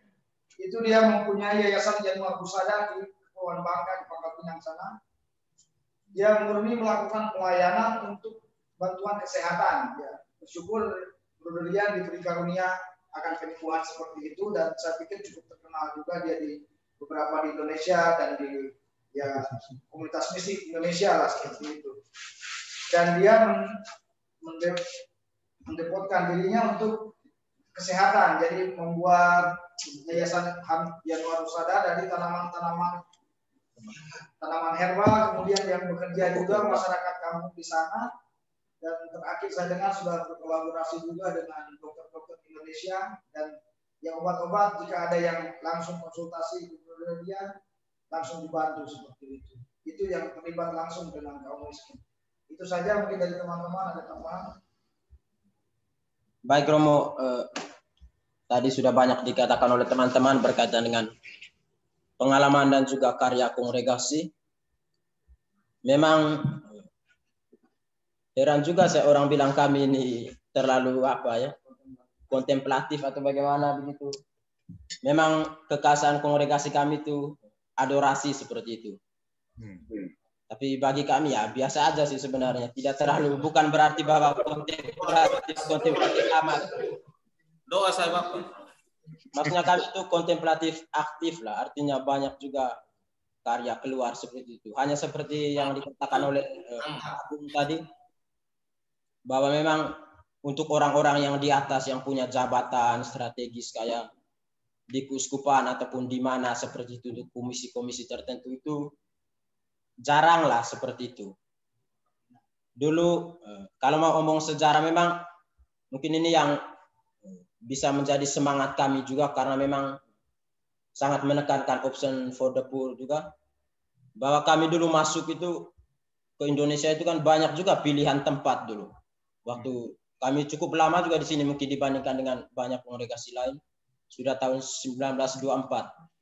itu dia mempunyai yayasan Januar Pusada di Kepulauan Bangka di Pangkal Pinang sana. Dia murni melakukan pelayanan untuk bantuan kesehatan, ya. bersyukur Bro Rian diberi karunia akan penipuan seperti itu, dan saya pikir cukup terkenal juga dia di beberapa di Indonesia dan di komunitas mistik Indonesia lah seperti itu. Dan dia mendepotkan dirinya untuk kesehatan, jadi membuat yayasan Januar Usada dari tanaman herbal, kemudian yang bekerja juga masyarakat kampung di sana, dan terakhir saya dengar sudah berkolaborasi juga dengan dokter-dokter Indonesia, dan yang obat-obat jika ada yang langsung konsultasi di dia langsung dibantu seperti itu. Itu yang terlibat langsung dengan kaum miskin. Itu saja mungkin dari teman-teman, ada tambahan.
Baik Romo, tadi sudah banyak dikatakan oleh teman-teman berkaitan dengan pengalaman dan juga karya kongregasi. Memang heran juga saya orang bilang kami ini terlalu kontemplatif atau bagaimana begitu. Memang kekasaan kongregasi kami itu adorasi seperti itu. Tapi bagi kami ya biasa aja sih sebenarnya, tidak terlalu, bukan berarti bahwa kontemplatif amat.
Doa saya Bapak.
Maksudnya kami itu kontemplatif aktif lah, artinya banyak juga karya keluar seperti itu. Hanya seperti yang dikatakan oleh Agung tadi, bahwa memang untuk orang-orang yang di atas yang punya jabatan strategis kayak di keuskupan ataupun di mana seperti itu, untuk komisi-komisi tertentu itu jarang lah seperti itu. Dulu kalau mau ngomong sejarah, memang mungkin ini yang bisa menjadi semangat kami juga, karena memang sangat menekankan option for the poor juga, bahwa kami dulu masuk itu ke Indonesia itu kan banyak juga pilihan tempat dulu. Waktu kami cukup lama juga di sini mungkin dibandingkan dengan banyak kongregasi lain, sudah tahun 1924.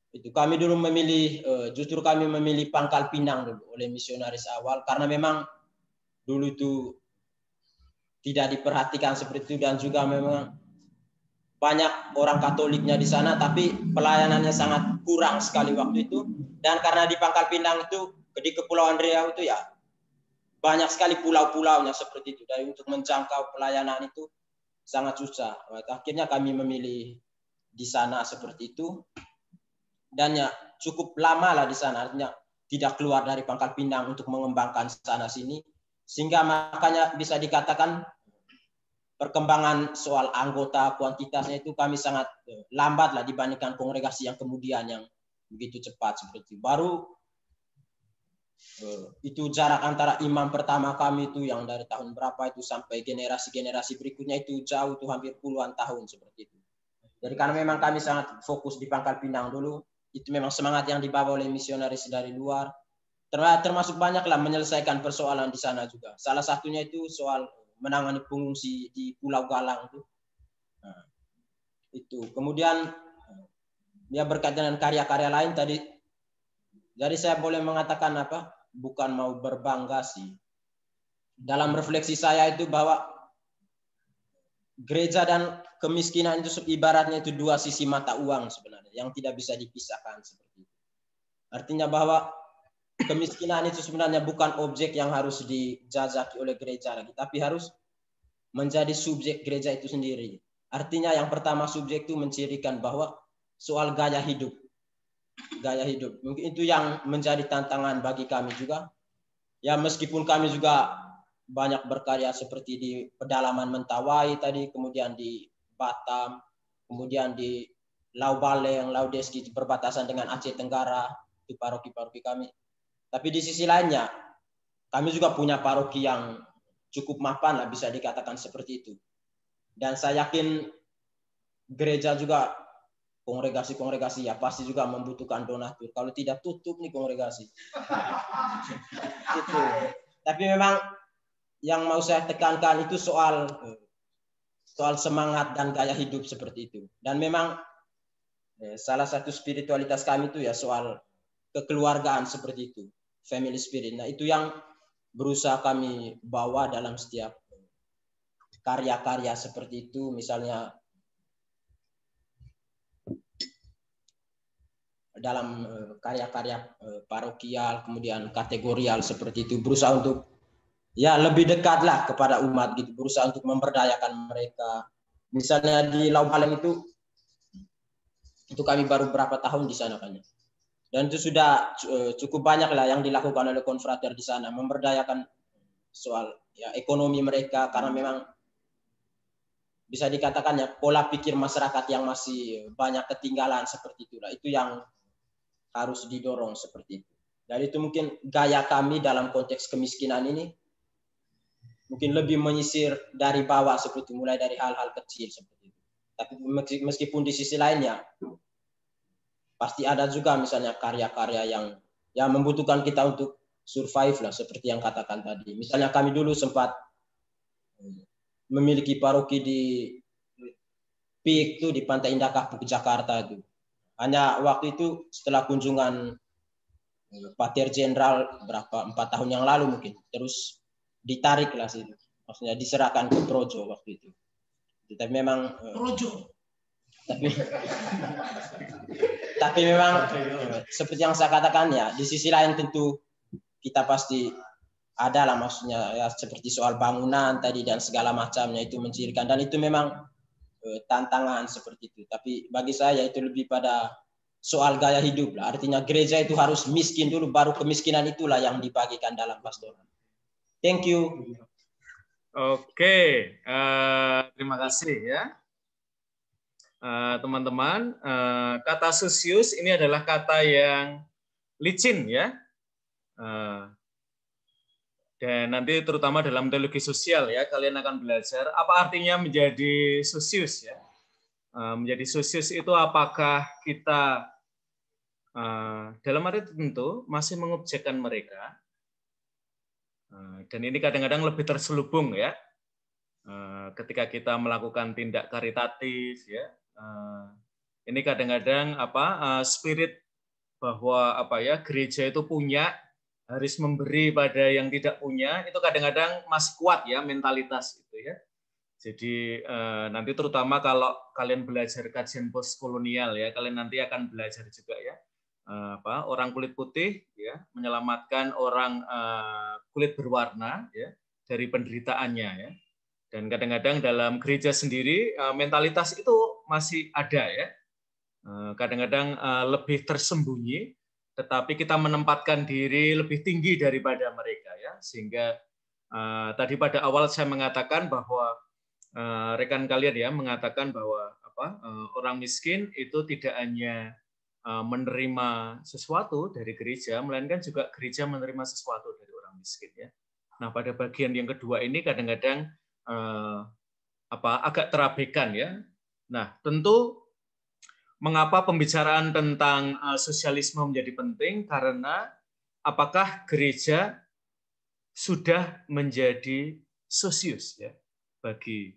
Itu kami dulu memilih, justru kami memilih Pangkal Pinang dulu oleh misionaris awal, karena memang dulu itu tidak diperhatikan seperti itu, dan juga memang banyak orang Katoliknya di sana, tapi pelayanannya sangat kurang sekali waktu itu. Dan karena di Pangkal Pinang itu, di Kepulauan Riau itu ya banyak sekali pulau-pulaunya seperti itu, dan untuk menjangkau pelayanan itu sangat susah. Akhirnya kami memilih di sana seperti itu, dan ya cukup lama lah di sana, artinya tidak keluar dari Pangkal Pinang untuk mengembangkan sana sini, sehingga makanya bisa dikatakan perkembangan soal anggota kuantitasnya itu kami sangat lambat lah dibandingkan kongregasi yang kemudian yang begitu cepat seperti itu. Baru itu jarak antara imam pertama kami itu yang dari tahun berapa itu sampai generasi-generasi berikutnya itu jauh, itu hampir puluhan tahun seperti itu. Jadi karena memang kami sangat fokus di Pangkal Pinang dulu, itu memang semangat yang dibawa oleh misionaris dari luar, termasuk banyaklah menyelesaikan persoalan di sana juga. Salah satunya itu soal menangani pengungsi di Pulau Galang itu. Nah, itu kemudian dia berkaitan dengan karya-karya lain tadi. Jadi saya boleh mengatakan bukan mau berbangga sih. Dalam refleksi saya itu bahwa gereja dan kemiskinan itu ibaratnya itu dua sisi mata uang sebenarnya yang tidak bisa dipisahkan seperti itu. Artinya bahwa kemiskinan itu sebenarnya bukan objek yang harus dijajaki oleh gereja lagi, tapi harus menjadi subjek gereja itu sendiri. Artinya yang pertama subjek itu mencirikan bahwa soal gaya hidup. Gaya hidup. Mungkin itu yang menjadi tantangan bagi kami juga. Ya meskipun kami juga banyak berkarya seperti di pedalaman Mentawai tadi, kemudian di Batam, kemudian di Lau Baleng, Lau Deski, perbatasan dengan Aceh Tenggara, itu paroki-paroki kami. Tapi di sisi lainnya, kami juga punya paroki yang cukup mapan lah, bisa dikatakan seperti itu. Dan saya yakin gereja juga, kongregasi-kongregasi ya pasti juga membutuhkan donatur. Kalau tidak tutup nih kongregasi. Gitu. Tapi memang yang mau saya tekankan itu soal semangat dan gaya hidup seperti itu. Dan memang salah satu spiritualitas kami itu ya soal kekeluargaan seperti itu, family spirit. Nah itu yang berusaha kami bawa dalam setiap karya-karya seperti itu, misalnya dalam karya-karya parokial, kemudian kategorial seperti itu, berusaha untuk ya lebih dekat lah kepada umat gitu, berusaha untuk memberdayakan mereka. Misalnya di Lau Palem itu kami baru berapa tahun di sana kan, dan itu sudah cukup banyak lah yang dilakukan oleh konfrater di sana, memberdayakan soal ya ekonomi mereka, karena memang bisa dikatakan ya pola pikir masyarakat yang masih banyak ketinggalan seperti itulah, itu yang harus didorong seperti itu. Dan itu mungkin gaya kami dalam konteks kemiskinan ini mungkin lebih menyisir dari bawah seperti mulai dari hal-hal kecil seperti itu. Tapi meskipun di sisi lainnya pasti ada juga misalnya karya-karya yang membutuhkan kita untuk survive lah, seperti yang katakan tadi. Misalnya kami dulu sempat memiliki paroki di PIK itu di Pantai Indah Kapuk Jakarta itu. Hanya waktu itu setelah kunjungan Pater Jenderal berapa 4 tahun yang lalu mungkin, terus ditarik lah sih, maksudnya diserahkan ke Projo waktu itu. Tapi memang
Projo.
Tapi memang seperti yang saya katakan ya, di sisi lain tentu kita pasti ada lah, maksudnya ya seperti soal bangunan tadi dan segala macamnya itu mencirikan, dan itu memang tantangan seperti itu. Tapi bagi saya itu lebih pada soal gaya hidup lah. Artinya gereja itu harus miskin dulu, baru kemiskinan itulah yang dibagikan dalam pastoral. Thank you.
Oke, terima kasih ya. Teman-teman, kata sosius ini adalah kata yang licin ya. Dan nanti terutama dalam teologi sosial ya, kalian akan belajar apa artinya menjadi sosius ya. Menjadi sosius itu apakah kita dalam arti tertentu masih mengobjekkan mereka, dan ini kadang-kadang lebih terselubung ya, ketika kita melakukan tindak karitatif ya. Ini kadang-kadang spirit bahwa gereja itu punya, harus memberi pada yang tidak punya, itu kadang-kadang masih kuat ya mentalitas itu ya. Jadi nanti terutama kalau kalian belajar kajian postkolonial ya, kalian nanti akan belajar juga ya, orang kulit putih ya menyelamatkan orang kulit berwarna ya dari penderitaannya ya. Dan kadang-kadang dalam gereja sendiri mentalitas itu masih ada ya. Kadang-kadang lebih tersembunyi, tetapi kita menempatkan diri lebih tinggi daripada mereka ya, sehingga tadi pada awal saya mengatakan bahwa rekan kalian ya mengatakan bahwa orang miskin itu tidak hanya menerima sesuatu dari gereja, melainkan juga gereja menerima sesuatu dari orang miskin ya. Nah, pada bagian yang kedua ini kadang-kadang agak terabaikan ya. Nah, tentu mengapa pembicaraan tentang sosialisme menjadi penting, karena apakah gereja sudah menjadi sosius ya bagi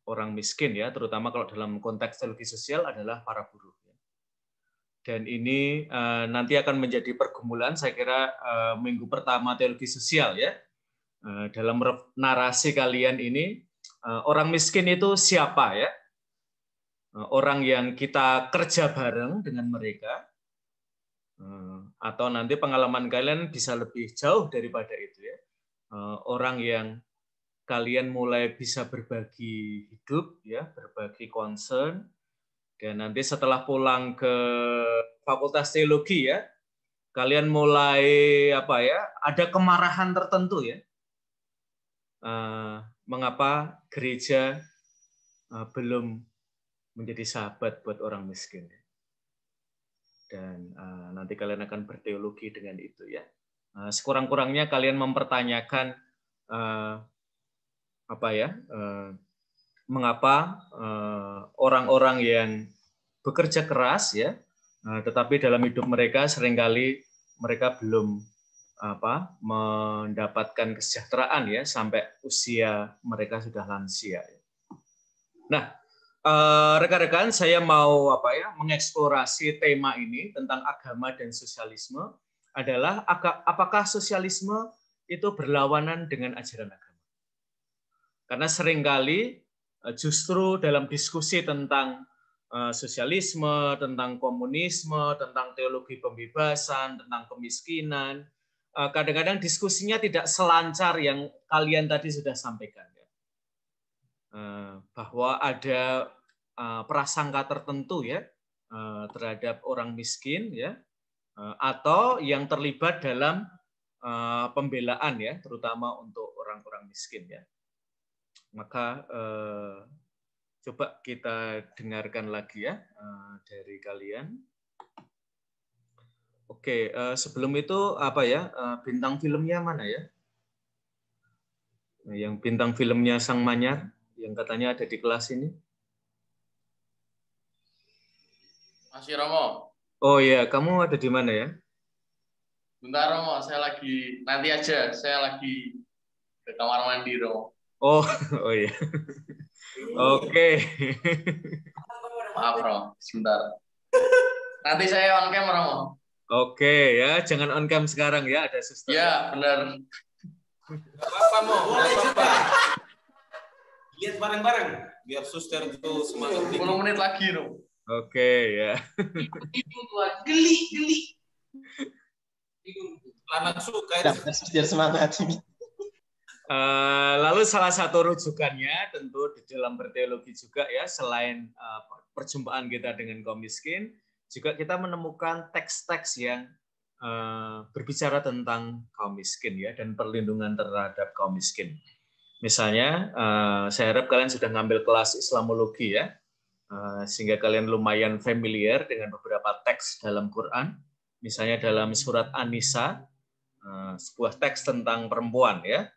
orang miskin ya, terutama kalau dalam konteks teologi sosial adalah para buruh ya. Dan ini nanti akan menjadi pergumulan saya kira minggu pertama teologi sosial ya. Dalam narasi kalian ini, orang miskin itu siapa ya? Orang yang kita kerja bareng dengan mereka, atau nanti pengalaman kalian bisa lebih jauh daripada itu ya. Orang yang kalian mulai bisa berbagi hidup ya, berbagi concern, dan nanti setelah pulang ke Fakultas Teologi ya, kalian mulai ada kemarahan tertentu ya. Mengapa gereja belum menjadi sahabat buat orang miskin. Dan nanti kalian akan berteologi dengan itu ya. Sekurang-kurangnya kalian mempertanyakan mengapa orang-orang yang bekerja keras ya, tetapi dalam hidup mereka seringkali mereka belum mendapatkan kesejahteraan ya sampai usia mereka sudah lansia. Nah, rekan-rekan, saya mau mengeksplorasi tema ini tentang agama dan sosialisme adalah apakah sosialisme itu berlawanan dengan ajaran agama? Karena seringkali justru dalam diskusi tentang sosialisme, tentang komunisme, tentang teologi pembebasan, tentang kemiskinan, kadang-kadang diskusinya tidak selancar yang kalian tadi sudah sampaikan, ya. Bahwa ada prasangka tertentu, ya, terhadap orang miskin, ya, atau yang terlibat dalam pembelaan, ya, terutama untuk orang-orang miskin, ya. Maka coba kita dengarkan lagi, ya, dari kalian. Oke, sebelum itu apa ya, bintang filmnya mana ya? Yang bintang filmnya Sang Manyar, yang katanya ada di kelas ini.
Masih Romo.
Oh iya, kamu ada di mana ya?
Bentar Romo, saya lagi, nanti aja, saya lagi ke kamar mandi Romo.
Oh, oh iya. Oke.
Maaf Romo, sebentar. Nanti saya on cam Romo.
Oke ya, jangan on cam sekarang ya, ada suster.
Ya, benar.
Apa mau? Lihat bareng-bareng biar suster itu semangat.
10 menit lagi, Romo.
Oke ya.
Geli.
Anak suka
biar semangat.
Lalu salah satu rujukannya tentu di dalam berteologi juga ya, selain perjumpaan kita dengan kaum miskin, juga kita menemukan teks-teks yang berbicara tentang kaum miskin ya, dan perlindungan terhadap kaum miskin. Misalnya, saya harap kalian sudah ngambil kelas Islamologi ya, sehingga kalian lumayan familiar dengan beberapa teks dalam Quran. Misalnya dalam surat An-Nisa, sebuah teks tentang perempuan ya,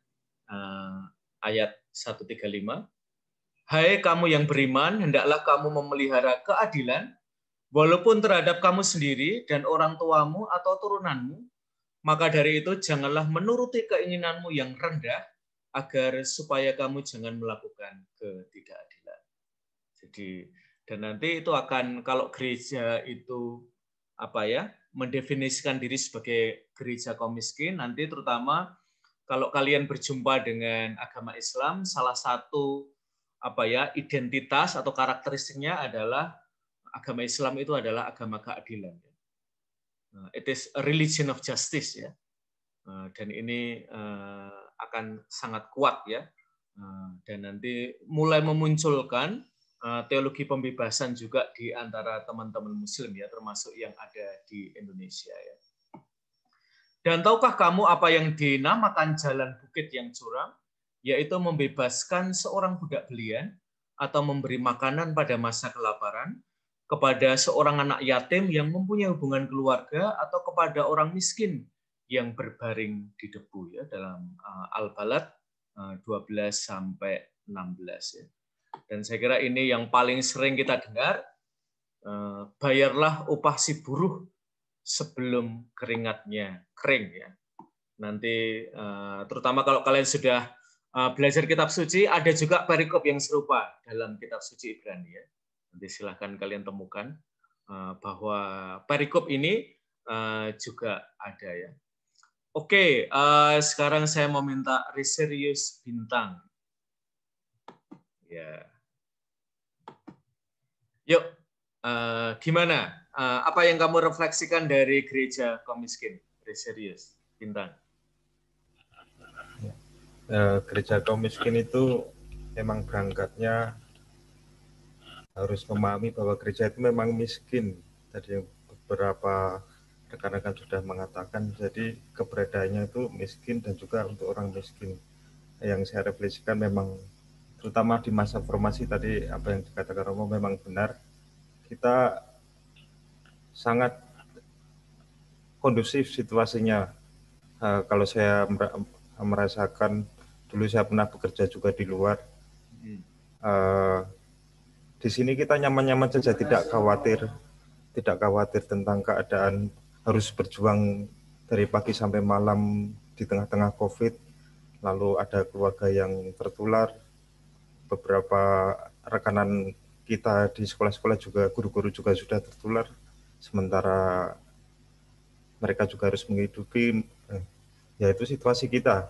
ayat 135. Hai kamu yang beriman, hendaklah kamu memelihara keadilan, walaupun terhadap kamu sendiri dan orang tuamu atau turunanmu, maka dari itu janganlah menuruti keinginanmu yang rendah, agar supaya kamu jangan melakukan ketidakadilan. Jadi, dan nanti itu akan, kalau gereja itu apa ya, mendefinisikan diri sebagai gereja kaum miskin, nanti terutama kalau kalian berjumpa dengan agama Islam, salah satu apa ya, identitas atau karakteristiknya adalah agama Islam itu adalah agama keadilan. It is a religion of justice ya. Dan ini akan sangat kuat ya. Dan nanti mulai memunculkan teologi pembebasan juga di antara teman-teman Muslim ya, termasuk yang ada di Indonesia ya. Dan tahukah kamu apa yang dinamakan jalan bukit yang curam? Yaitu membebaskan seorang budak belian atau memberi makanan pada masa kelaparan, kepada seorang anak yatim yang mempunyai hubungan keluarga, atau kepada orang miskin yang berbaring di debu ya, dalam Al-Balad 12 sampai 16 ya. Dan saya kira ini yang paling sering kita dengar, bayarlah upah si buruh sebelum keringatnya kering ya. Nanti terutama kalau kalian sudah belajar kitab suci, ada juga perikop yang serupa dalam kitab suci Ibrani ya. Nanti silahkan kalian temukan bahwa perikop ini juga ada ya. Oke, sekarang saya mau minta Riserius Bintang. Ya. Yuk, gimana? Apa yang kamu refleksikan dari gereja kaum miskin? Riserius Bintang.
Gereja kaum miskin itu memang berangkatnya harus memahami bahwa gereja itu memang miskin. Tadi beberapa rekan-rekan sudah mengatakan, jadi keberadaannya itu miskin dan juga untuk orang miskin. Yang saya refleksikan memang, terutama di masa formasi tadi, apa yang dikatakan Romo memang benar. Kita sangat kondusif situasinya. Kalau saya merasakan, dulu saya pernah bekerja juga di luar. Di sini kita nyaman-nyaman saja, tidak khawatir tentang keadaan harus berjuang dari pagi sampai malam di tengah-tengah COVID, lalu ada keluarga yang tertular, beberapa rekanan kita di sekolah-sekolah juga, guru-guru juga sudah tertular, sementara mereka juga harus menghidupi, ya itu situasi kita.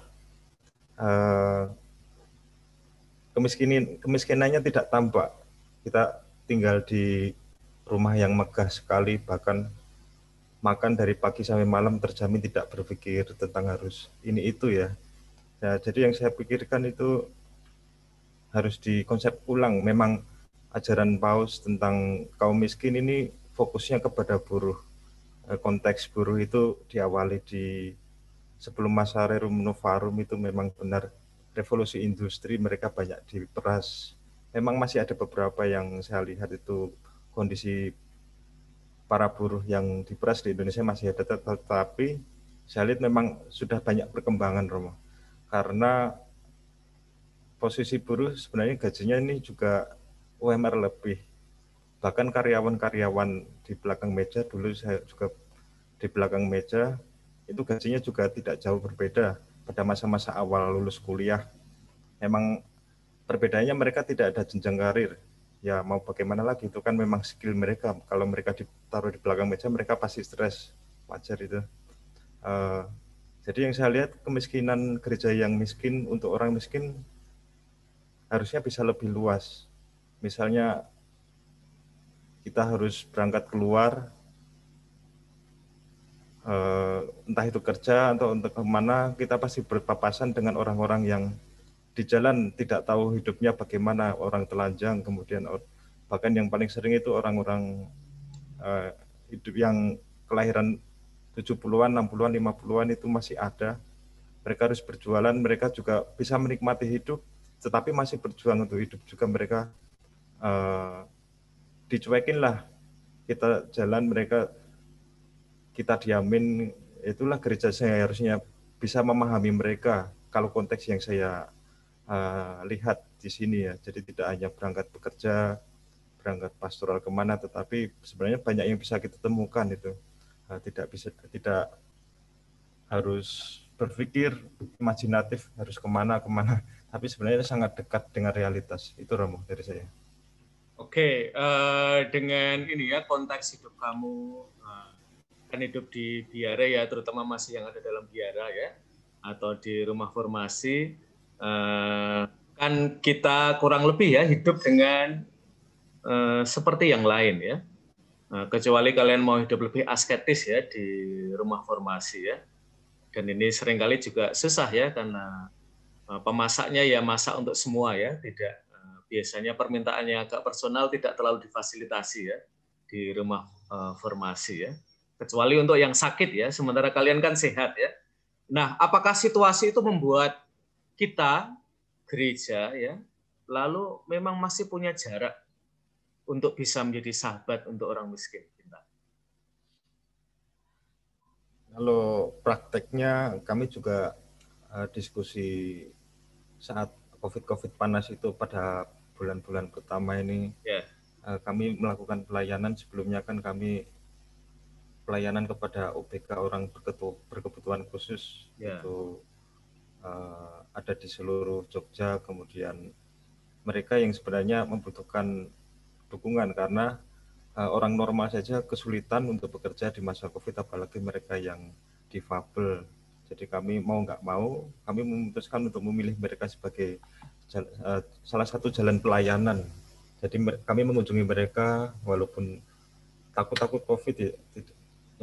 Kemiskinannya tidak tampak. Kita tinggal di rumah yang megah sekali, bahkan makan dari pagi sampai malam terjamin tidak berpikir tentang harus ini itu ya. Nah, jadi yang saya pikirkan itu harus dikonsep ulang. Memang ajaran Paus tentang kaum miskin ini fokusnya kepada buruh. Konteks buruh itu diawali sebelum masa Rerum Novarum itu memang benar revolusi industri, mereka banyak diperas. Memang masih ada beberapa yang saya lihat itu kondisi para buruh yang diperas di Indonesia masih ada, tetapi saya lihat memang sudah banyak perkembangan, Romo. Karena posisi buruh sebenarnya gajinya ini juga UMR lebih. Bahkan karyawan-karyawan di belakang meja, dulu saya juga di belakang meja, itu gajinya juga tidak jauh berbeda pada masa-masa awal lulus kuliah. Memang perbedaannya mereka tidak ada jenjang karir. Ya mau bagaimana lagi, itu kan memang skill mereka. Kalau mereka ditaruh di belakang meja, mereka pasti stres, wajar itu. Jadi yang saya lihat kemiskinan gereja yang miskin untuk orang miskin harusnya bisa lebih luas. Misalnya kita harus berangkat keluar, entah itu kerja atau untuk kemana, kita pasti berpapasan dengan orang-orang yang di jalan tidak tahu hidupnya bagaimana, orang telanjang, kemudian bahkan yang paling sering itu orang-orang hidup yang kelahiran 70-an, 60-an, 50-an itu masih ada. Mereka harus berjualan, mereka juga bisa menikmati hidup, tetapi masih berjuang untuk hidup juga. Mereka dicuekin lah, kita jalan, mereka kita diamin. Itulah gereja saya harusnya bisa memahami mereka. Kalau konteks yang saya lihat di sini ya, jadi tidak hanya berangkat bekerja, berangkat pastoral kemana, tetapi sebenarnya banyak yang bisa kita temukan itu. Tidak harus berpikir imajinatif harus kemana, tapi sebenarnya sangat dekat dengan realitas. Itu Romo dari saya.
Oke, dengan ini ya konteks hidup kamu kan hidup di biara ya, terutama masih yang ada dalam biara ya, atau di rumah formasi. Kan kita kurang lebih ya hidup dengan seperti yang lain ya, kecuali kalian mau hidup lebih asketis ya di rumah formasi ya, dan ini seringkali juga susah ya karena pemasaknya ya masak untuk semua ya, tidak biasanya permintaannya agak personal, tidak terlalu difasilitasi ya di rumah formasi ya, kecuali untuk yang sakit ya, sementara kalian kan sehat ya. Nah, apakah situasi itu membuat kita gereja ya lalu memang masih punya jarak untuk bisa menjadi sahabat untuk orang miskin?
Kalau prakteknya kami juga diskusi saat COVID panas itu pada bulan-bulan pertama ini, kami melakukan pelayanan. Sebelumnya kan kami pelayanan kepada OBK orang berkebutuhan khusus, itu ada di seluruh Jogja. Kemudian mereka yang sebenarnya membutuhkan dukungan karena orang normal saja kesulitan untuk bekerja di masa COVID, apalagi mereka yang difabel. Jadi kami mau nggak mau, kami memutuskan untuk memilih mereka sebagai salah satu jalan pelayanan. Jadi kami mengunjungi mereka walaupun takut-takut COVID ya,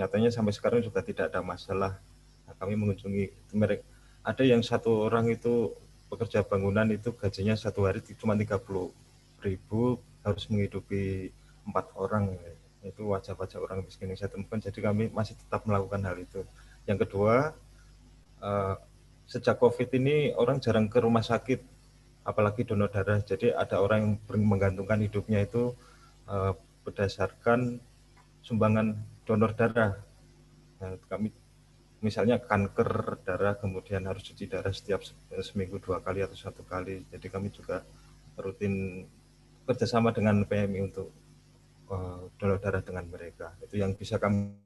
nyatanya sampai sekarang juga tidak ada masalah. Nah, kami mengunjungi mereka. Ada yang satu orang itu pekerja bangunan itu gajinya satu hari cuma 30.000, harus menghidupi 4 orang. Itu wajah-wajah orang miskin yang saya temukan. Jadi kami masih tetap melakukan hal itu. Yang kedua, sejak COVID ini orang jarang ke rumah sakit, apalagi donor darah. Jadi ada orang yang menggantungkan hidupnya itu berdasarkan sumbangan donor darah. Nah, kami misalnya kanker darah, kemudian harus cuci darah setiap seminggu 2 kali atau 1 kali. Jadi kami juga rutin kerjasama dengan PMI untuk donor darah dengan mereka. Itu yang bisa kami,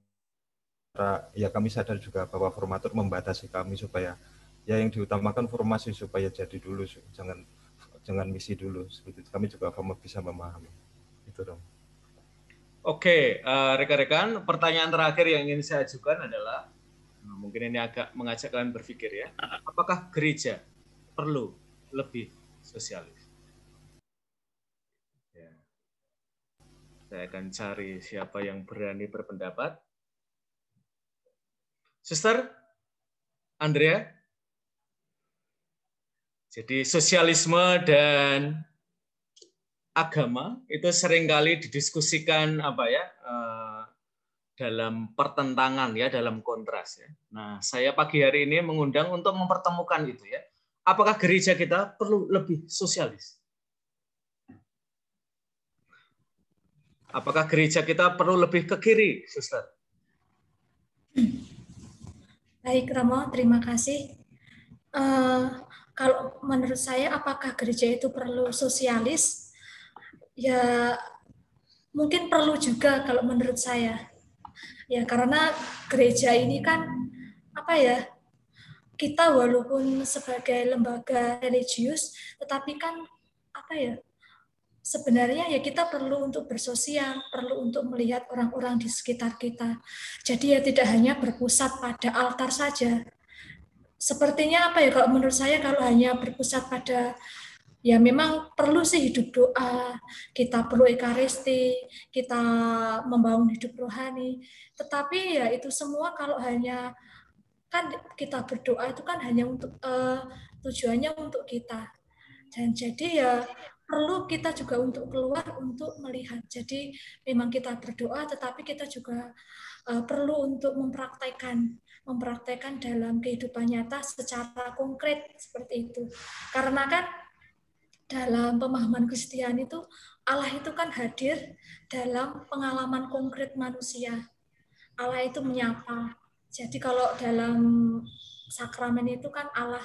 ya kami sadar juga bahwa formatur membatasi kami supaya ya yang diutamakan formasi supaya jadi dulu, jangan misi dulu. Seperti itu. Kami juga bisa memahami. Itu dong.
Oke, rekan-rekan, pertanyaan terakhir yang ingin saya ajukan adalah, mungkin ini agak mengajak kalian berpikir ya, apakah gereja perlu lebih sosialis? Saya akan cari siapa yang berani berpendapat. Suster Andrea? Jadi sosialisme dan agama itu seringkali didiskusikan dalam pertentangan ya, dalam kontras ya. Nah, saya pagi hari ini mengundang untuk mempertemukan itu ya. Apakah gereja kita perlu lebih sosialis? Apakah gereja kita perlu lebih ke kiri, Suster?
Baik, Romo, terima kasih. Kalau menurut saya, apakah gereja itu perlu sosialis? Ya, mungkin perlu juga kalau menurut saya. Ya, karena gereja ini kan kita walaupun sebagai lembaga religius, tetapi kan sebenarnya ya kita perlu untuk bersosial, perlu untuk melihat orang-orang di sekitar kita. Jadi ya tidak hanya berpusat pada altar saja. Sepertinya kalau menurut saya kalau hanya berpusat pada ya memang perlu sih hidup doa, kita perlu ekaristi, kita membangun hidup rohani. Tetapi ya itu semua kalau hanya kan kita berdoa itu kan hanya untuk tujuannya untuk kita. Dan jadi ya perlu kita juga untuk keluar untuk melihat. Jadi memang kita berdoa tetapi kita juga perlu untuk mempraktekkan dalam kehidupan nyata secara konkret seperti itu. Karena kan dalam pemahaman Kristiani itu Allah itu kan hadir dalam pengalaman konkret manusia. Allah itu menyapa. Jadi kalau dalam sakramen itu kan Allah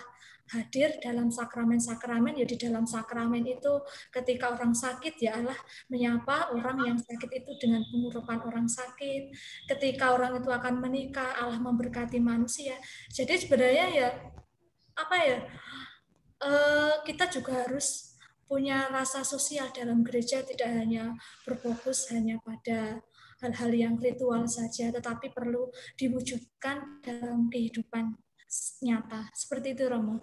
hadir dalam sakramen-sakramen, ya di dalam sakramen itu ketika orang sakit ya Allah menyapa orang yang sakit itu dengan pengurapan orang sakit. Ketika orang itu akan menikah, Allah memberkati manusia. Jadi sebenarnya ya kita juga harus punya rasa sosial dalam gereja, tidak hanya berfokus hanya pada hal-hal yang ritual saja, tetapi perlu diwujudkan dalam kehidupan nyata. Seperti itu, Romo.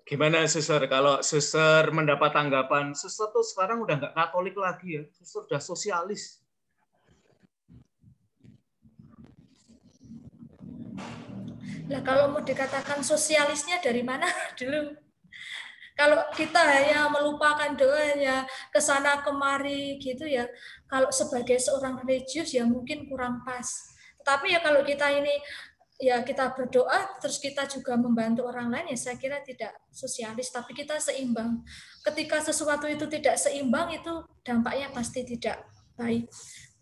Gimana, Suster? Kalau Suster mendapat tanggapan, Suster tuh sekarang udah nggak Katolik lagi ya, Suster udah sosialis.
Lah kalau mau dikatakan sosialisnya dari mana dulu? Kalau kita hanya melupakan doanya ke sana kemari gitu ya, kalau sebagai seorang religius ya mungkin kurang pas. Tetapi ya kalau kita ini ya kita berdoa terus kita juga membantu orang lain ya saya kira tidak sosialis, tapi kita seimbang. Ketika sesuatu itu tidak seimbang itu dampaknya pasti tidak baik.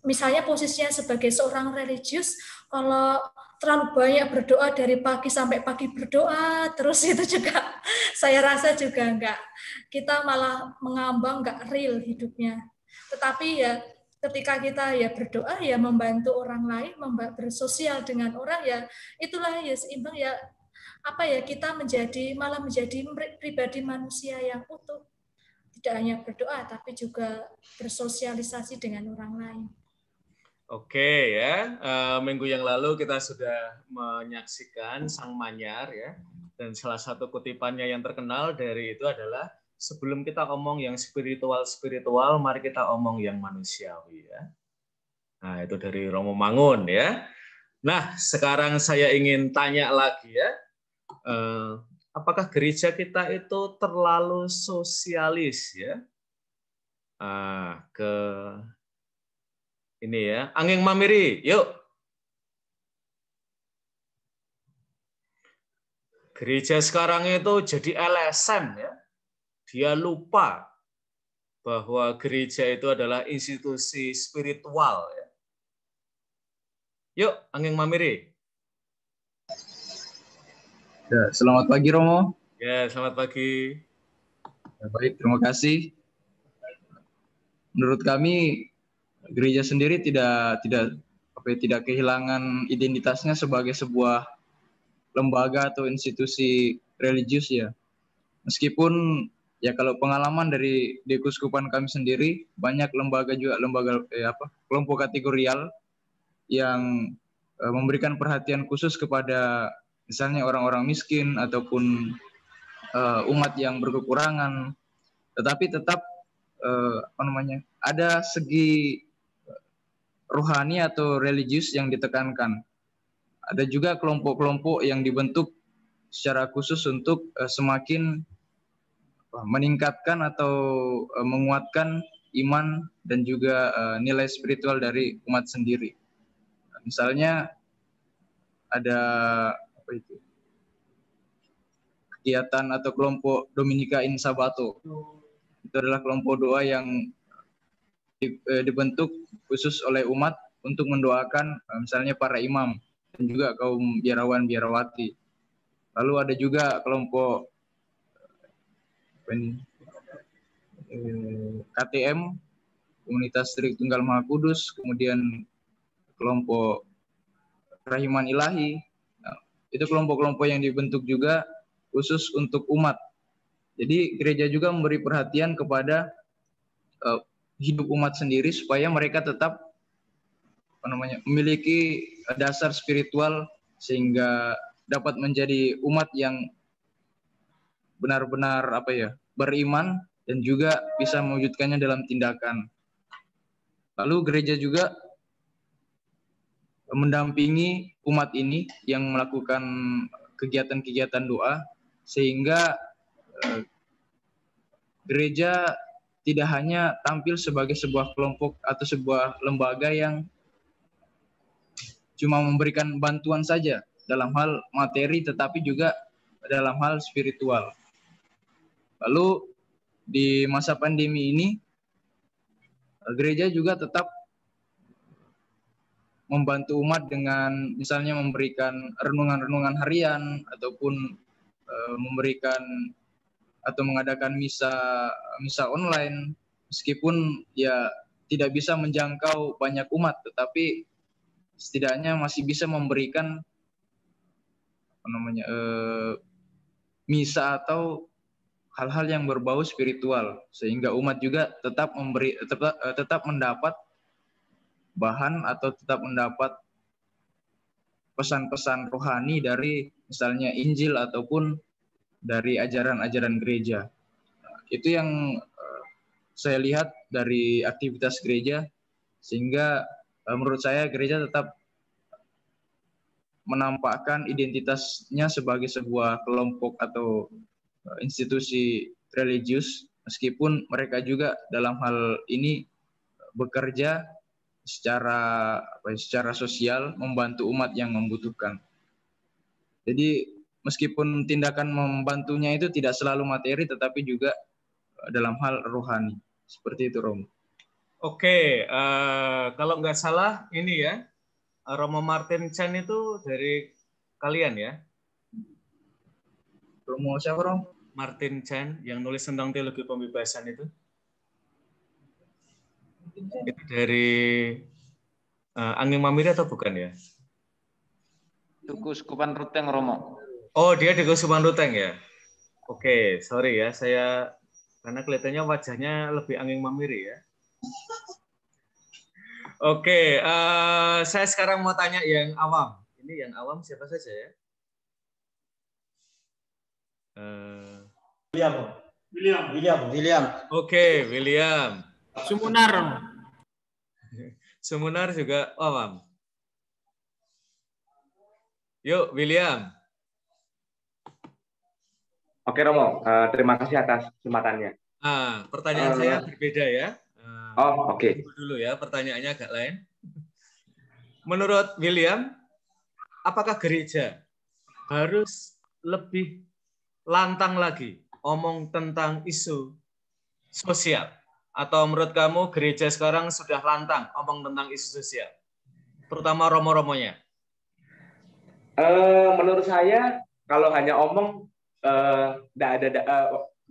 Misalnya posisinya sebagai seorang religius, kalau terlalu banyak berdoa dari pagi sampai pagi berdoa terus itu juga saya rasa juga enggak, kita malah mengambang, enggak real hidupnya. Tetapi ya ketika kita ya berdoa ya membantu orang lain, bersosial dengan orang ya itulah ya seimbang ya kita malah menjadi pribadi manusia yang utuh, tidak hanya berdoa tapi juga bersosialisasi dengan orang lain.
Oke ya, minggu yang lalu kita sudah menyaksikan Sang Manyar ya, dan salah satu kutipannya yang terkenal dari itu adalah sebelum kita omong yang spiritual, mari kita omong yang manusiawi ya. Nah itu dari Romo Mangun ya. Nah sekarang saya ingin tanya lagi ya, apakah gereja kita itu terlalu sosialis ya? Ini ya, Anging Mamiri, yuk. Gereja sekarang itu jadi LSM ya. Dia lupa bahwa gereja itu adalah institusi spiritual ya. Yuk, Anging Mamiri.
Ya, selamat pagi Romo.
Ya, selamat pagi.
Ya, baik, terima kasih. Menurut kami gereja sendiri tidak kehilangan identitasnya sebagai sebuah lembaga atau institusi religius ya. Meskipun ya kalau pengalaman dari di keuskupan kami sendiri banyak lembaga kelompok kategorial yang memberikan perhatian khusus kepada misalnya orang-orang miskin ataupun umat yang berkekurangan. Tetapi tetap ada segi rohani atau religius yang ditekankan. ada juga kelompok-kelompok yang dibentuk secara khusus untuk semakin meningkatkan atau menguatkan iman dan juga nilai spiritual dari umat sendiri. Misalnya ada kegiatan atau kelompok Dominika in Sabato. Itu adalah kelompok doa yang dibentuk khusus oleh umat untuk mendoakan misalnya para imam dan juga kaum biarawan biarawati. Lalu ada juga kelompok KTM, Komunitas Tritunggal Maha Kudus, kemudian kelompok Rahiman Ilahi. Nah, itu kelompok-kelompok yang dibentuk juga khusus untuk umat. Jadi gereja juga memberi perhatian kepada hidup umat sendiri supaya mereka tetap memiliki dasar spiritual sehingga dapat menjadi umat yang benar-benar beriman dan juga bisa mewujudkannya dalam tindakan. Lalu gereja juga mendampingi umat ini yang melakukan kegiatan-kegiatan doa sehingga gereja tidak hanya tampil sebagai sebuah kelompok atau sebuah lembaga yang cuma memberikan bantuan saja dalam hal materi, tetapi juga dalam hal spiritual. Lalu di masa pandemi ini, gereja juga tetap membantu umat dengan misalnya memberikan renungan-renungan harian ataupun memberikan atau mengadakan misa online, meskipun ya tidak bisa menjangkau banyak umat, tetapi setidaknya masih bisa memberikan misa atau hal-hal yang berbau spiritual sehingga umat juga tetap mendapat bahan atau tetap mendapat pesan-pesan rohani dari misalnya Injil ataupun dari ajaran-ajaran gereja. Itu yang saya lihat dari aktivitas gereja, sehingga menurut saya gereja tetap menampakkan identitasnya sebagai sebuah kelompok atau institusi religius, meskipun mereka juga dalam hal ini bekerja secara sosial membantu umat yang membutuhkan. Jadi meskipun tindakan membantunya itu tidak selalu materi, tetapi juga dalam hal rohani. Seperti itu, Romo.
Oke, kalau nggak salah ini ya, Romo Martin Chan itu dari kalian ya?
Romo siapa, Romo?
Martin Chan yang nulis tentang teologi pembebasan itu. Itu dari Angin Mamiri atau bukan ya?
Keuskupan Ruteng, Romo.
Oh, dia di Keuskupan Ruteng ya? Oke, sorry ya, saya karena kelihatannya wajahnya lebih Angin Mamiri ya. Oke, saya sekarang mau tanya yang awam. Ini yang awam siapa saja ya?
William.
Oke, William.
Sumunar.
Sumunar juga awam. Yuk, William.
Oke, Romo. Terima kasih atas kesempatannya.
Pertanyaan saya berbeda ya.
Oke.
Dulu ya, pertanyaannya agak lain. Menurut William, apakah gereja harus lebih lantang lagi omong tentang isu sosial? Atau menurut kamu gereja sekarang sudah lantang omong tentang isu sosial? Terutama romo-romonya.
Menurut saya, kalau hanya omong,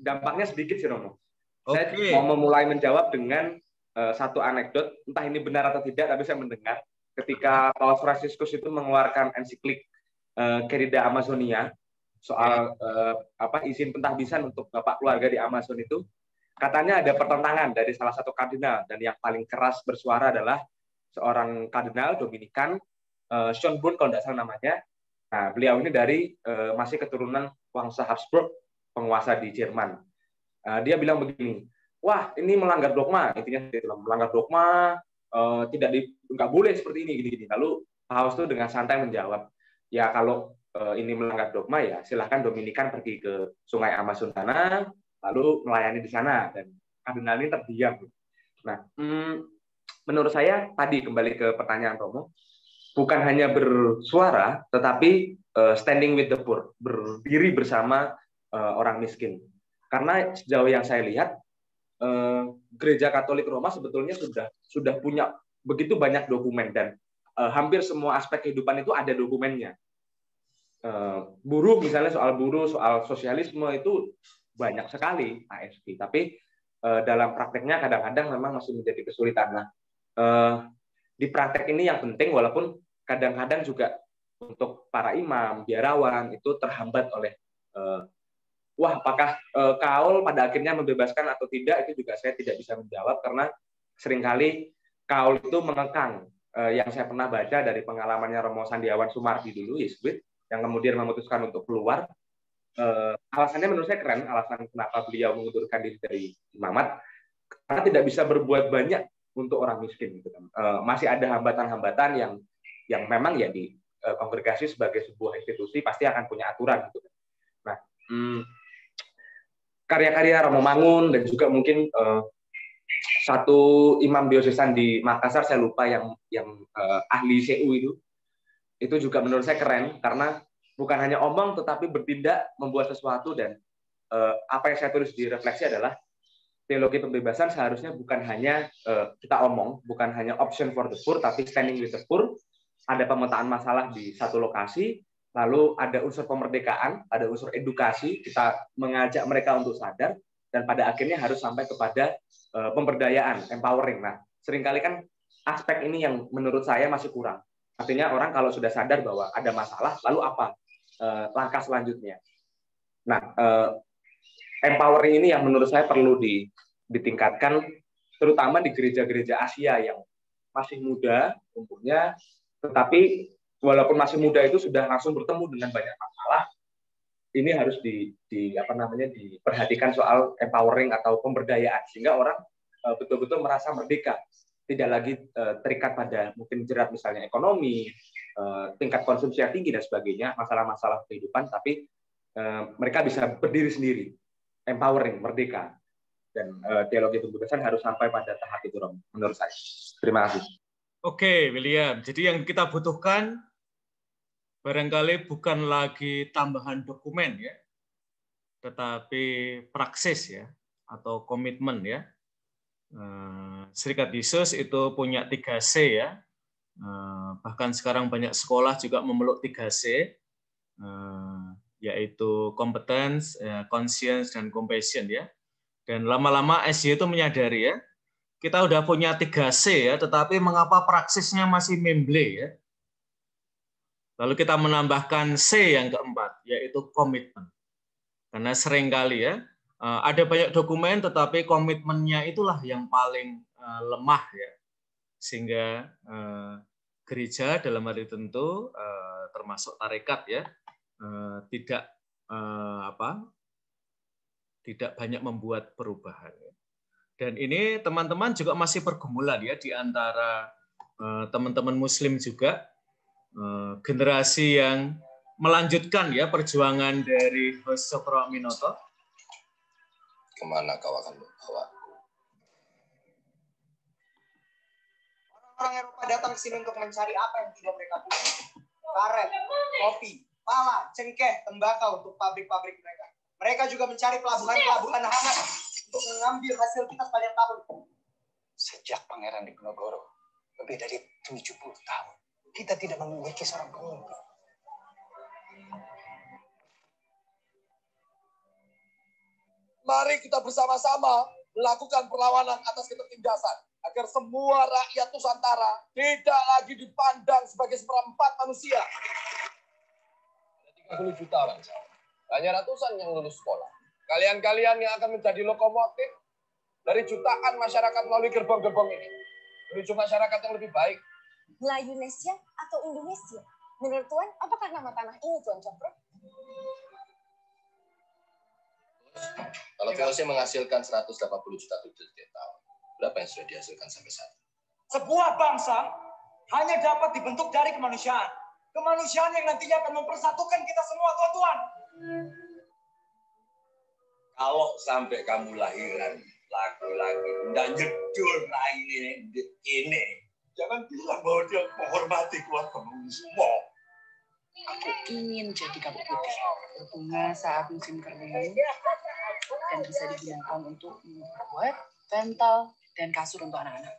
dampaknya sedikit sih, Romo. Saya mau memulai menjawab dengan satu anekdot, entah ini benar atau tidak, tapi saya mendengar ketika Paus Fransiskus itu mengeluarkan ensiklik Querida Amazonia soal izin pentahbisan untuk bapak keluarga di Amazon itu, katanya ada pertentangan dari salah satu kardinal, dan yang paling keras bersuara adalah seorang kardinal Dominikan, Sean Boone kalau tidak salah namanya. Nah, beliau ini dari masih keturunan bangsa Habsburg, penguasa di Jerman. Dia bilang begini, wah ini melanggar dogma, intinya melanggar dogma, nggak boleh seperti ini, gini-gini. Lalu Paus itu dengan santai menjawab, ya kalau ini melanggar dogma ya silahkan Dominikan pergi ke Sungai Amazon sana lalu melayani di sana dan kardinal ini terdiam. Nah, menurut saya tadi kembali ke pertanyaan Romo, bukan hanya bersuara tetapi standing with the poor, berdiri bersama orang miskin. Karena sejauh yang saya lihat Gereja Katolik Roma sebetulnya sudah punya begitu banyak dokumen dan hampir semua aspek kehidupan itu ada dokumennya. Buruh misalnya soal buruh, soal sosialisme itu banyak sekali ASP, tapi dalam prakteknya kadang-kadang memang masih menjadi kesulitan. Nah, di praktek ini yang penting walaupun kadang-kadang juga untuk para imam, biarawan itu terhambat oleh apakah kaul pada akhirnya membebaskan atau tidak itu juga saya tidak bisa menjawab karena seringkali kaul itu mengekang. Yang saya pernah baca dari pengalamannya Romo Sandiawan Sumardi dulu, Yesuit, yang kemudian memutuskan untuk keluar. Alasannya menurut saya keren, alasan kenapa beliau mengundurkan diri dari imamat, karena tidak bisa berbuat banyak untuk orang miskin. Gitu kan. Masih ada hambatan-hambatan yang memang ya di kongregasi sebagai sebuah institusi pasti akan punya aturan. Gitu. Nah, karya-karya Romo Mangun dan juga mungkin satu imam diosesan di Makassar, saya lupa yang ahli CU itu juga menurut saya keren karena bukan hanya omong tetapi bertindak membuat sesuatu dan apa yang saya tulis di refleksi adalah teologi pembebasan seharusnya bukan hanya kita omong, bukan hanya option for the poor tapi standing with the poor, ada pemetaan masalah di satu lokasi, lalu ada unsur pemerdekaan, ada unsur edukasi, kita mengajak mereka untuk sadar dan pada akhirnya harus sampai kepada pemberdayaan, empowering. Nah, seringkali kan aspek ini yang menurut saya masih kurang. Artinya orang kalau sudah sadar bahwa ada masalah, lalu apa langkah selanjutnya? Nah, empowering ini yang menurut saya perlu ditingkatkan, terutama di gereja-gereja Asia yang masih muda umurnya, tetapi walaupun masih muda itu sudah langsung bertemu dengan banyak masalah. Ini harus diperhatikan soal empowering atau pemberdayaan sehingga orang betul-betul merasa merdeka, tidak lagi terikat pada mungkin jerat misalnya ekonomi, tingkat konsumsi yang tinggi dan sebagainya, masalah-masalah kehidupan, tapi mereka bisa berdiri sendiri, empowering, merdeka, dan teologi pembebasan harus sampai pada tahap itu, menurut saya. Terima kasih.
Oke, William. Jadi yang kita butuhkan barangkali bukan lagi tambahan dokumen ya, tetapi praksis ya, atau komitmen ya. Serikat Yesus itu punya 3C ya, bahkan sekarang banyak sekolah juga memeluk 3C, yaitu competence, conscience, dan compassion ya. Dan lama-lama SY itu menyadari ya, kita udah punya 3C ya, tetapi mengapa praksisnya masih memble ya. Lalu kita menambahkan C yang keempat, yaitu komitmen. Karena seringkali ya, ada banyak dokumen, tetapi komitmennya itulah yang paling lemah ya. Sehingga gereja dalam hal tentu, termasuk tarekat ya, tidak banyak membuat perubahan. Dan ini teman-teman juga masih pergumulan ya di antara teman-teman Muslim juga. Generasi yang melanjutkan ya perjuangan dari Host Cokroaminoto.
Kemana kau akan membawa?
Orang Eropa datang ke sini untuk mencari apa yang tidak mereka punya. Karet, kopi, pala, cengkeh, tembakau untuk pabrik-pabrik mereka. Mereka juga mencari pelabuhan-pelabuhan hangat untuk mengambil hasil kita sepanjang tahun.
Sejak Pangeran Diponegoro, lebih dari 70 tahun. Kita tidak memiliki seorang pemimpin.
Mari kita bersama-sama melakukan perlawanan atas ketertindasan agar semua rakyat Nusantara tidak lagi dipandang sebagai seperempat manusia.
Ada 30 juta orang, hanya ratusan yang lulus sekolah. Kalian-kalian yang akan menjadi lokomotif dari jutaan masyarakat melalui gerbong-gerbong ini menuju masyarakat yang lebih baik.
Melayunesia atau Indonesia? Menurut Tuan, apakah nama tanah ini, Tuan Cokro?
Kalau VOC menghasilkan 180 juta tujuh setiap tahun, berapa yang sudah dihasilkan sampai saat ini?
Sebuah bangsa hanya dapat dibentuk dari kemanusiaan.
Kemanusiaan yang nantinya akan mempersatukan kita semua, Tuan.
Kalau sampai kamu lahiran laki-laki dan jedul ini, jangan bilang bahwa dia menghormati keluargamu semua.
Aku ingin jadi kapuk putih berbunga saat musim kering dan bisa digunakan untuk membuat bantal dan kasur untuk anak-anak.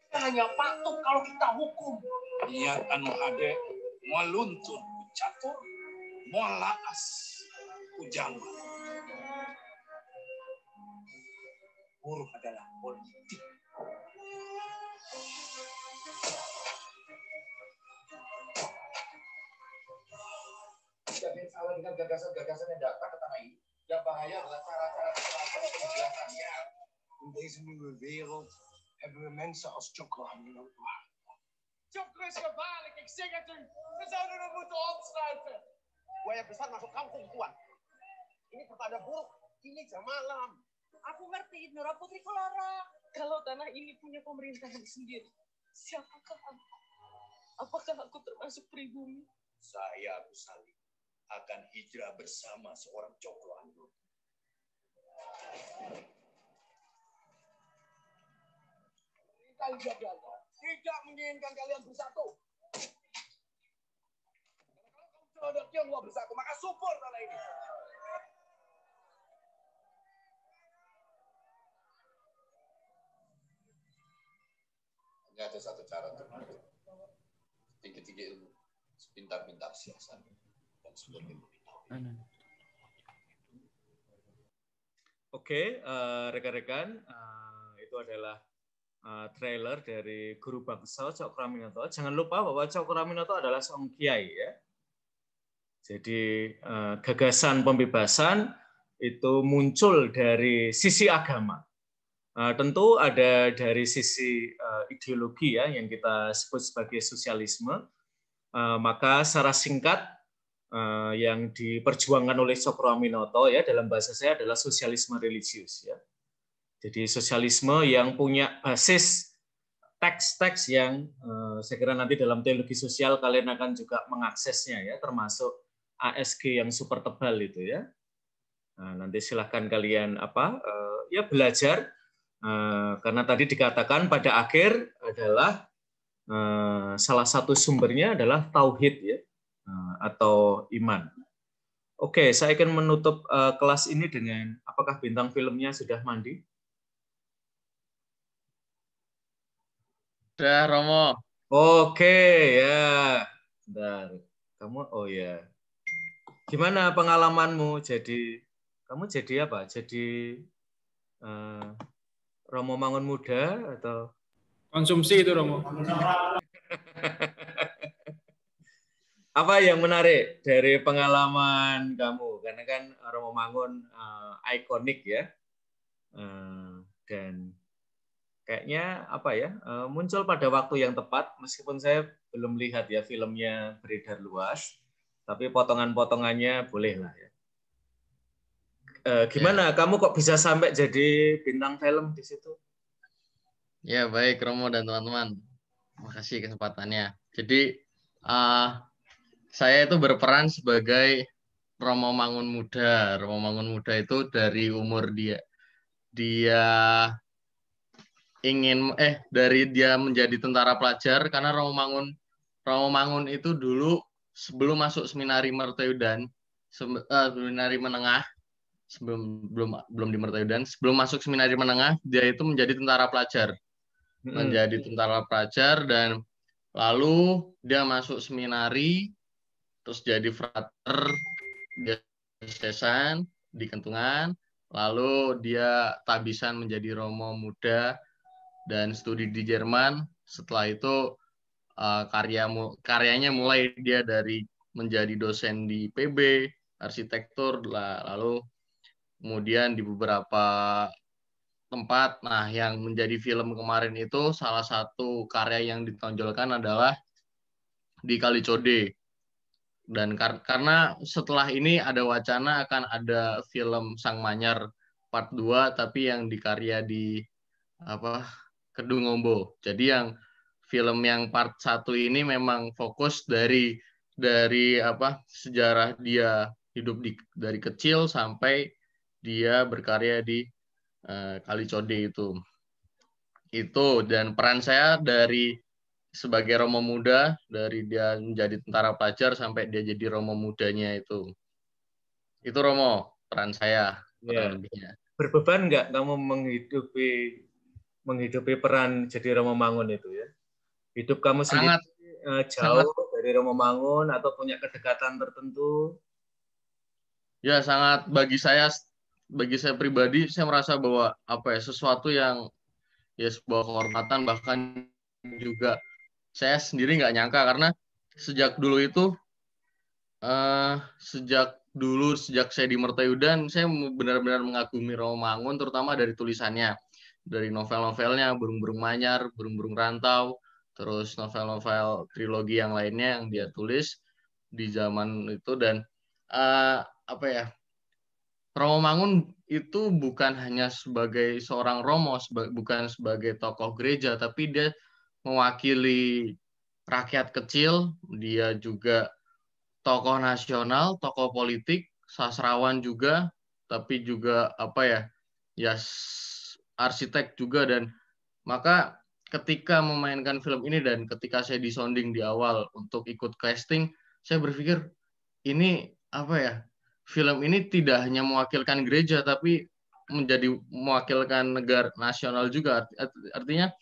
Kita hanya patuh kalau kita hukum.
Lihat anu adek, mau luntun catur, mau laas ujang.
Buruh adalah politik.
Tidak salah dengan gagasan-gagasan yang datang ke tanah ini. Yang bahaya adalah cara-cara kekerasan dan penjelasannya.
In deze nieuwe wereld hebben we mensen als Chokra nodig.
Chokra is gevaarlijk, ik zeg het u. We zouden hem moeten opsluiten.
Buaya besar masuk kampung, Tuan. Ini pertanda buruk. Ini jam malam.
Aku ngerti, Nora Putri Kelara. Kalau tanah ini punya pemerintahan sendiri, siapakah aku? Apakah aku termasuk pribumi?
Saya, Abu Salim, akan hijrah bersama seorang Cokro Anggota.
Perintah Belanda tidak menginginkan kalian bersatu. Kalau kamu Tionghoa bersatu, maka subur tanah ini.
Hanya ada satu cara untuk tinggi-tinggi ilmu, sepintar-pintar siasat, dan sebagainya.
Oke, rekan-rekan, itu adalah trailer dari Guru Bangsa Cokroaminoto. Jangan lupa bahwa Cokroaminoto adalah seorang kiai, ya. Jadi gagasan pembebasan itu muncul dari sisi agama. Tentu ada dari sisi ideologi, ya, yang kita sebut sebagai sosialisme. Maka secara singkat yang diperjuangkan oleh Cokroaminoto, ya, dalam bahasa saya adalah sosialisme religius, ya. Jadi sosialisme yang punya basis teks-teks yang saya kira nanti dalam teologi sosial kalian akan juga mengaksesnya, ya, termasuk ASG yang super tebal itu, ya. Nah, nanti silahkan kalian ya belajar karena tadi dikatakan pada akhir adalah salah satu sumbernya adalah tauhid, ya, atau iman. Oke, saya akan menutup kelas ini dengan apakah bintang filmnya sudah mandi?
Sudah, Romo.
Oke, ya. Bentar. Kamu, oh ya. Gimana pengalamanmu? Kamu jadi apa? Jadi Romo Mangun Muda atau?
Konsumsi itu, Romo.
Apa yang menarik dari pengalaman kamu? Karena kan Romo Mangun ikonik, ya. Dan kayaknya muncul pada waktu yang tepat, meskipun saya belum lihat, ya, filmnya beredar luas, tapi potongan-potongannya boleh lah, ya. Gimana kamu kok bisa sampai jadi bintang film di situ?
Ya, baik Romo dan teman-teman, makasih kesempatannya. Jadi saya itu berperan sebagai Romo Mangun Muda. Romo Mangun Muda itu dari umur dia dari dia menjadi tentara pelajar, karena Romo Mangun itu dulu sebelum masuk seminari Merteudan, seminari menengah, belum di Merteudan, sebelum masuk seminari menengah dia itu menjadi tentara pelajar. Dan lalu dia masuk seminari, terus jadi frater diocesan di Kentungan, lalu dia tabisan menjadi Romo Muda dan studi di Jerman. Setelah itu karyanya mulai dia dari menjadi dosen di PB arsitektur, lalu kemudian di beberapa tempat. Nah, yang menjadi film kemarin itu salah satu karya yang ditonjolkan adalah di Kalicode. Dan karena setelah ini ada wacana akan ada film Sang Manyar Part 2, tapi yang dikarya di Kedungombo. Jadi yang film yang part 1 ini memang fokus dari sejarah dia hidup dari kecil sampai dia berkarya di Kalicode itu, dan peran saya dari sebagai Romo muda, dari dia menjadi tentara pelajar sampai dia jadi Romo mudanya itu Romo peran saya.
Ya. Berbeban nggak kamu menghidupi peran jadi Romo Mangun itu ya? Hidup kamu sendiri jauh dari Romo Mangun atau punya kedekatan tertentu?
Ya, sangat bagi saya pribadi, saya merasa bahwa sesuatu yang sebuah kehormatan, bahkan juga saya sendiri nggak nyangka, karena sejak saya di Mertayudan, saya benar-benar mengagumi Romo Mangun, terutama dari tulisannya, dari novel-novelnya, Burung-burung Manyar, Burung-burung Rantau, terus novel-novel trilogi yang lainnya yang dia tulis di zaman itu. Dan Romo Mangun itu bukan hanya sebagai seorang Romo, bukan sebagai tokoh gereja, tapi dia mewakili rakyat kecil, dia juga tokoh nasional, tokoh politik, sastrawan juga, tapi juga arsitek juga. Dan maka ketika memainkan film ini dan ketika saya disonding di awal untuk ikut casting, saya berpikir ini film ini tidak hanya mewakilkan gereja, tapi mewakilkan negara nasional juga. Artinya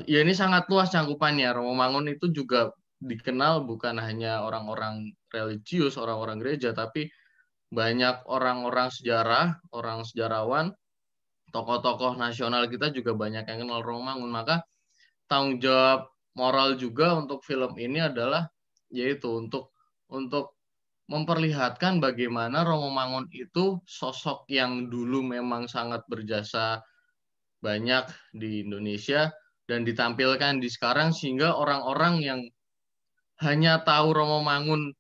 ya ini sangat luas cangkupannya. Romo Mangun itu juga dikenal bukan hanya orang-orang religius, orang-orang gereja, tapi banyak orang-orang sejarah, orang sejarawan, tokoh-tokoh nasional kita juga banyak yang kenal Romo Mangun. Maka tanggung jawab moral juga untuk film ini adalah yaitu untuk memperlihatkan bagaimana Romo Mangun itu sosok yang dulu memang sangat berjasa banyak di Indonesia dan ditampilkan di sekarang, sehingga orang-orang yang hanya tahu Romo Mangun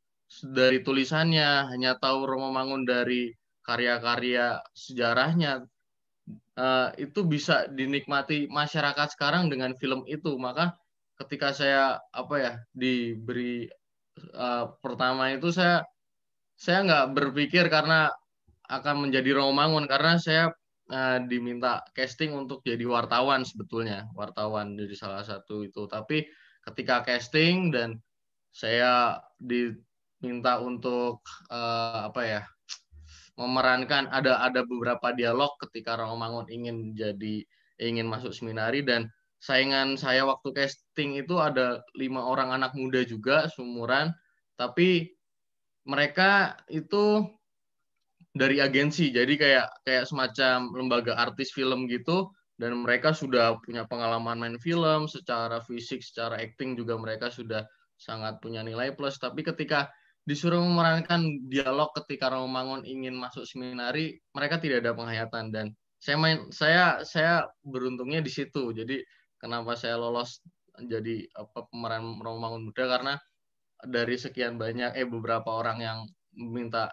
dari tulisannya, hanya tahu Romo Mangun dari karya-karya sejarahnya, itu bisa dinikmati masyarakat sekarang dengan film itu. Maka ketika saya diberi pertama itu saya nggak berpikir karena akan menjadi Romo Mangun, karena saya diminta casting untuk jadi wartawan, sebetulnya wartawan dari salah satu itu. Tapi ketika casting dan saya diminta untuk memerankan, ada beberapa dialog ketika Romo Mangun ingin masuk seminari, dan saingan saya waktu casting itu ada 5 orang anak muda juga seumuran, tapi mereka itu dari agensi, jadi kayak semacam lembaga artis film gitu, dan mereka sudah punya pengalaman main film, secara fisik, secara acting juga mereka sudah sangat punya nilai plus. Tapi ketika disuruh memerankan dialog ketika Romo Mangun ingin masuk seminari, mereka tidak ada penghayatan, dan saya beruntungnya di situ. Jadi kenapa saya lolos jadi pemeran Romo Mangun muda, karena dari sekian banyak beberapa orang yang minta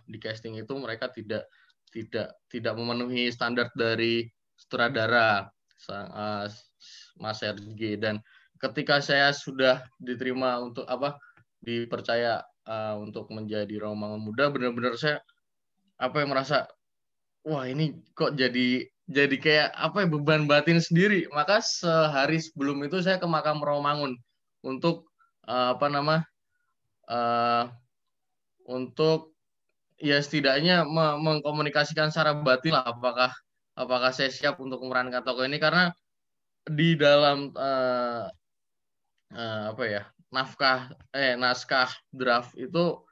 di casting itu, mereka tidak memenuhi standar dari sutradara Mas RG. Dan ketika saya sudah diterima untuk dipercaya untuk menjadi Romo Mangun muda, benar-benar saya merasa wah, ini kok jadi kayak beban batin sendiri. Maka sehari sebelum itu saya ke makam Romo Mangun untuk untuk ya setidaknya mengkomunikasikan secara batin lah, apakah saya siap untuk memerankan tokoh ini, karena di dalam naskah draft itu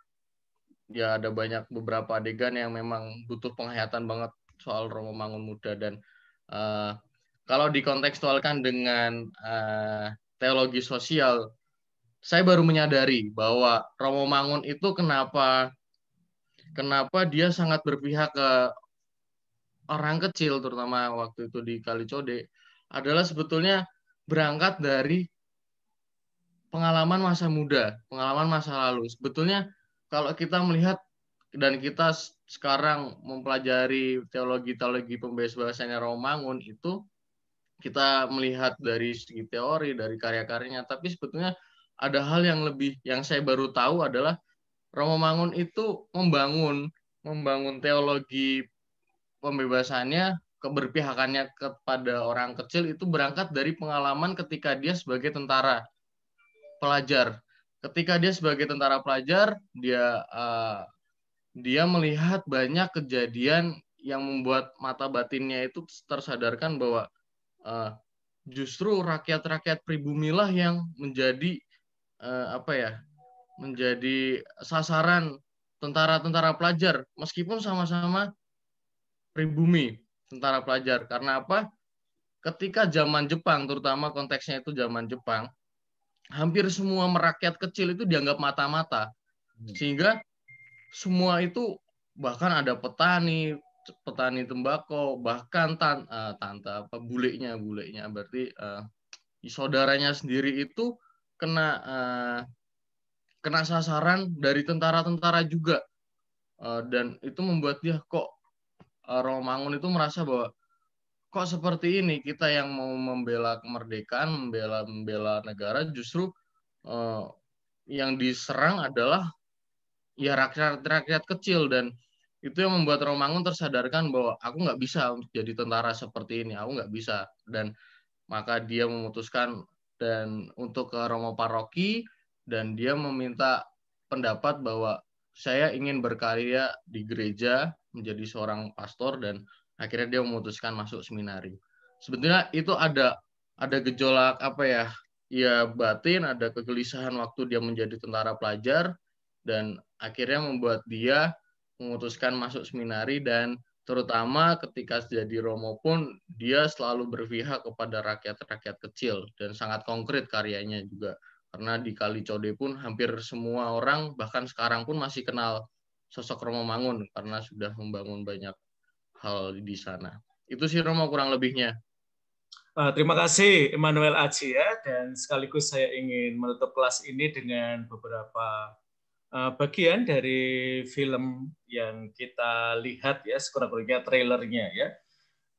ya ada beberapa adegan yang memang butuh penghayatan banget soal Romo Mangun muda. Dan kalau dikontekstualkan dengan teologi sosial, saya baru menyadari bahwa Romo Mangun itu kenapa dia sangat berpihak ke orang kecil, terutama waktu itu di Kalicode, adalah sebetulnya berangkat dari pengalaman masa muda, pengalaman masa lalu. Sebetulnya kalau kita melihat dan kita sekarang mempelajari teologi pembebas-bebasannya Romo Mangun itu, kita melihat dari segi teori, dari karya-karyanya, tapi sebetulnya ada hal yang lebih, yang saya baru tahu adalah Romo Mangun itu membangun teologi pembebasannya, keberpihakannya kepada orang kecil itu berangkat dari pengalaman ketika dia sebagai tentara pelajar. Ketika dia sebagai tentara pelajar, dia melihat banyak kejadian yang membuat mata batinnya itu tersadarkan bahwa justru rakyat-rakyat pribumilah yang menjadi menjadi sasaran tentara-tentara pelajar, meskipun sama-sama pribumi tentara pelajar. Karena apa? Ketika zaman Jepang, terutama konteksnya itu zaman Jepang, hampir semua merakyat kecil itu dianggap mata-mata. Sehingga semua itu, bahkan ada petani tembakau, bahkan bulenya berarti saudaranya sendiri itu kena sasaran dari tentara-tentara juga. Dan itu membuat dia Romo Mangun itu merasa bahwa kok seperti ini, kita yang mau membela kemerdekaan, membela negara, justru yang diserang adalah ya rakyat kecil. Dan itu yang membuat Romo Mangun tersadarkan bahwa aku nggak bisa jadi tentara seperti ini, aku nggak bisa. Dan maka dia memutuskan dan untuk ke Romo Paroki, dan dia meminta pendapat bahwa saya ingin berkarya di gereja menjadi seorang pastor, dan akhirnya dia memutuskan masuk seminari. Sebetulnya itu ada gejolak batin, ada kegelisahan waktu dia menjadi tentara pelajar, dan akhirnya membuat dia memutuskan masuk seminari. Dan terutama ketika jadi Romo pun dia selalu berpihak kepada rakyat-rakyat kecil, dan sangat konkret karyanya juga. Karena di Kalicode pun hampir semua orang, bahkan sekarang pun masih kenal sosok Romo Mangun karena sudah membangun banyak hal di sana. Itu sih Romo kurang lebihnya.
Terima kasih Emmanuel Aji ya, dan sekaligus saya ingin menutup kelas ini dengan beberapa bagian dari film yang kita lihat ya, sekurang-kurangnya trailernya ya.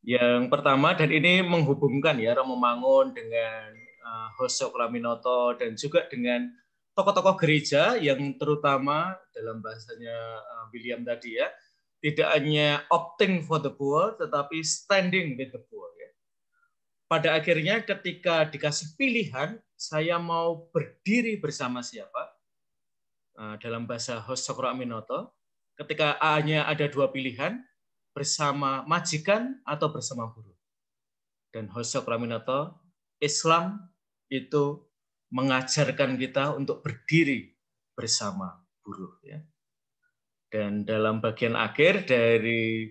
Yang pertama, dan ini menghubungkan ya Romo Mangun dengan Hoso Kraminoto dan juga dengan tokoh-tokoh gereja yang terutama dalam bahasanya William tadi ya, tidak hanya opting for the poor tetapi standing with the poor ya. Pada akhirnya ketika dikasih pilihan, saya mau berdiri bersama siapa? Dalam bahasa Hoso Kraminoto, ketika hanya ada dua pilihan, bersama majikan atau bersama buruh. Dan Hoso Kraminoto, Islam itu mengajarkan kita untuk berdiri bersama buruh ya. Dan dalam bagian akhir dari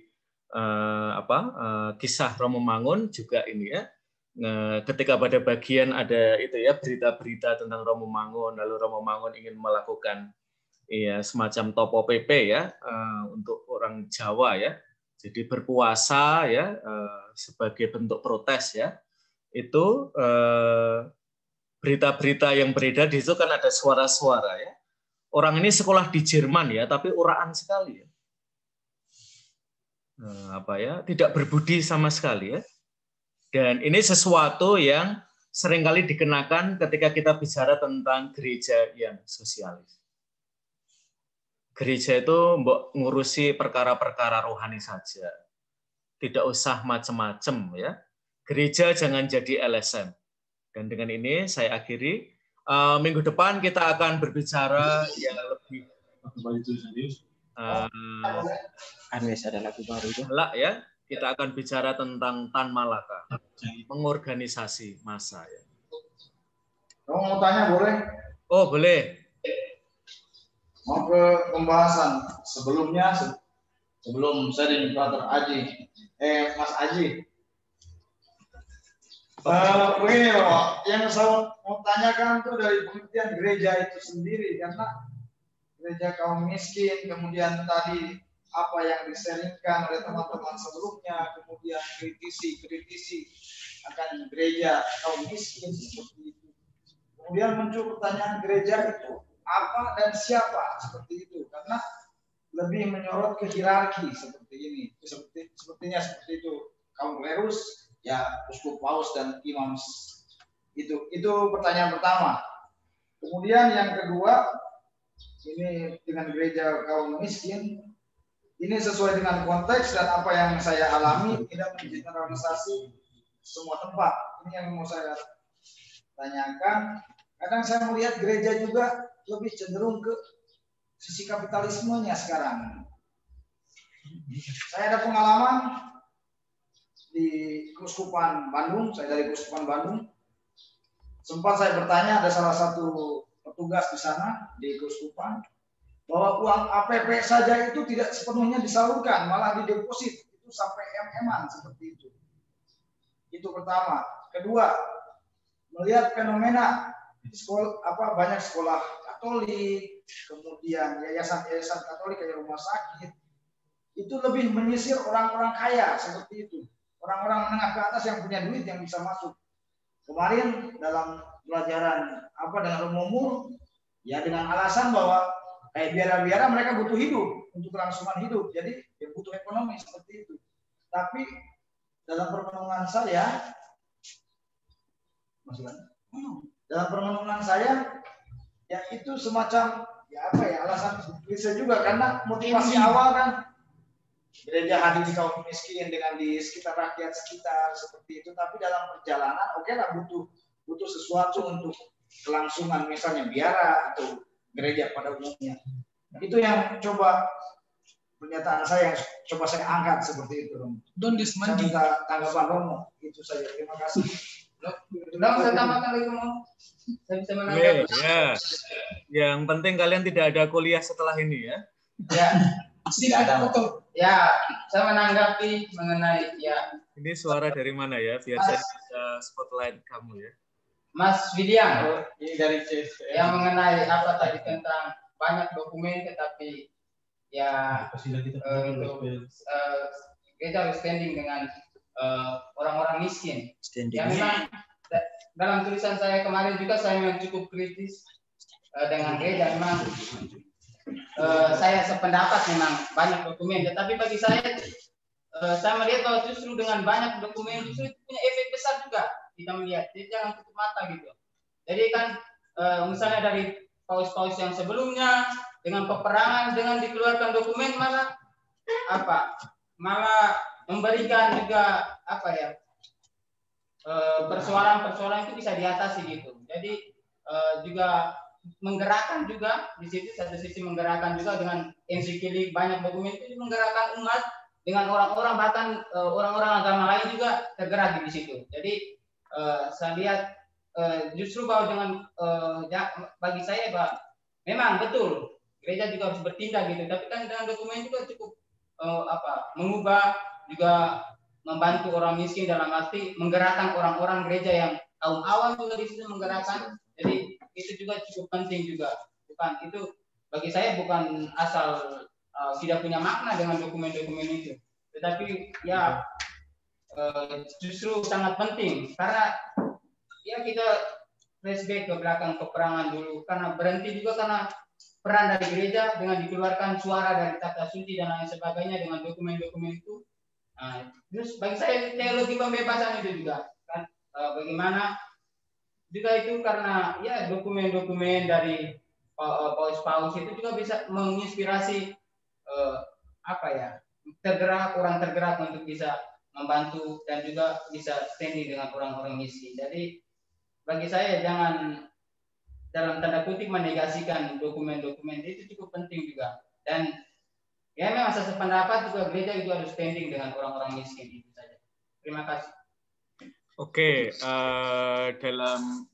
kisah Romo Mangun juga ini ya, ketika pada bagian ada itu ya berita-berita tentang Romo Mangun, lalu Romo Mangun ingin melakukan ya semacam topo PP ya untuk orang Jawa ya, jadi berpuasa ya sebagai bentuk protes ya. Itu berita-berita yang beredar di situ kan ada suara-suara ya. Orang ini sekolah di Jerman ya, tapi uraan sekali ya. Tidak berbudi sama sekali ya. Dan ini sesuatu yang seringkali dikenakan ketika kita bicara tentang gereja yang sosialis. Gereja itu ngurusi perkara-perkara rohani saja. Tidak usah macam-macam ya. Gereja jangan jadi LSM. Dan dengan ini saya akhiri. Minggu depan kita akan berbicara yang lebih
ada lagu baru
ya. Kita akan bicara tentang Tan Malaka, mengorganisasi massa ya.
Kamu mau tanya boleh?
Oh boleh.
Mau ke pembahasan sebelumnya, sebelum saya dan Brother Aji, Mas Aji. Begini loh, yang saya mau tanyakan itu dari pengertian gereja itu sendiri, karena gereja kaum miskin, kemudian tadi apa yang diseringkan oleh teman-teman sebelumnya, kemudian kritisi akan gereja kaum miskin seperti itu. Kemudian muncul pertanyaan gereja itu apa dan siapa seperti itu, karena lebih menyorot ke hierarki seperti ini, sepertinya seperti itu, kaum klerus, ya uskup paus dan imam. Itu pertanyaan pertama. Kemudian yang kedua, ini dengan gereja kaum miskin, ini sesuai dengan konteks dan apa yang saya alami, tidak mengeneralisasi semua tempat. Ini yang mau saya tanyakan. Kadang saya melihat gereja juga lebih cenderung ke sisi kapitalismenya sekarang. Saya ada pengalaman di Keuskupan Bandung, saya dari Keuskupan Bandung. Sempat saya bertanya, ada salah satu petugas di sana di Keuskupan, bahwa uang APP saja itu tidak sepenuhnya disalurkan, malah dideposit, itu sampai MM-an seperti itu. Itu pertama. Kedua, melihat fenomena banyak sekolah Katolik, kemudian yayasan-yayasan Katolik kayak rumah sakit, itu lebih menyisir orang-orang kaya seperti itu, orang-orang menengah ke atas yang punya duit yang bisa masuk. Kemarin dalam pelajaran dengan Romo, ya dengan alasan bahwa biara-biara mereka butuh hidup untuk kelangsungan hidup, jadi butuh ekonomi seperti itu. Tapi dalam permenungan saya, ya itu semacam alasan bisa juga, karena motivasi awal kan gereja hadir di kaum miskin dengan di sekitar rakyat sekitar seperti itu, tapi dalam perjalanan lah butuh sesuatu untuk kelangsungan, misalnya biara atau gereja pada umumnya. Itu yang pernyataan saya yang coba saya angkat seperti itu, Romo. Saya minta tanggapan Romo, itu saja. Terima kasih.
Saya tambahkan lagi, Romo. Saya bisa menanggapi.
Ya. Yang penting kalian tidak ada kuliah setelah ini ya.
Ya. Tidak ada foto. Ya, saya menanggapi mengenai
Ini suara dari mana ya, biar saya bisa spotlight kamu ya.
Mas William, ini dari CSPN. Yang mengenai apa tadi tentang banyak dokumen, tetapi kita harus standing dengan orang-orang miskin. Ya memang dalam tulisan saya kemarin juga saya memang cukup kritis dengan gereja. Memang saya sependapat memang banyak dokumen, tetapi bagi saya melihat bahwa justru dengan banyak dokumen justru itu punya efek besar juga. Kita melihat, jadi jangan tutup mata gitu. Jadi kan misalnya dari paus-paus yang sebelumnya dengan peperangan, dengan dikeluarkan dokumen malah memberikan juga persoalan-persoalan itu bisa diatasi gitu. Jadi juga menggerakkan juga di situ, satu sisi menggerakkan juga dengan ensiklik banyak dokumen itu menggerakkan umat, dengan orang-orang bahkan orang-orang agama lain juga tergerak di situ. Jadi saya lihat justru bahwa dengan bagi saya bahwa memang betul gereja juga harus bertindak gitu, tapi kan dengan dokumen juga cukup mengubah, juga membantu orang miskin dalam arti menggerakkan orang-orang gereja yang kaum awam juga di situ menggerakkan. Jadi itu juga cukup penting juga. Bukan itu bagi saya bukan asal tidak punya makna dengan dokumen-dokumen itu, tetapi justru sangat penting karena kita flashback ke belakang peperangan dulu, karena berhenti juga karena peran dari gereja dengan dikeluarkan suara dari kata suci dan lain sebagainya dengan dokumen-dokumen itu. Terus bagi saya teologi pembebasan itu juga kan bagaimana juga itu karena dokumen-dokumen dari paus-paus itu juga bisa menginspirasi orang tergerak untuk bisa membantu dan juga bisa standing dengan orang-orang miskin. Jadi bagi saya jangan dalam tanda kutip menegasikan dokumen-dokumen itu cukup penting juga. Dan memang saya sependapat juga gereja itu harus standing dengan orang-orang miskin itu saja. Terima kasih.
Oke, dalam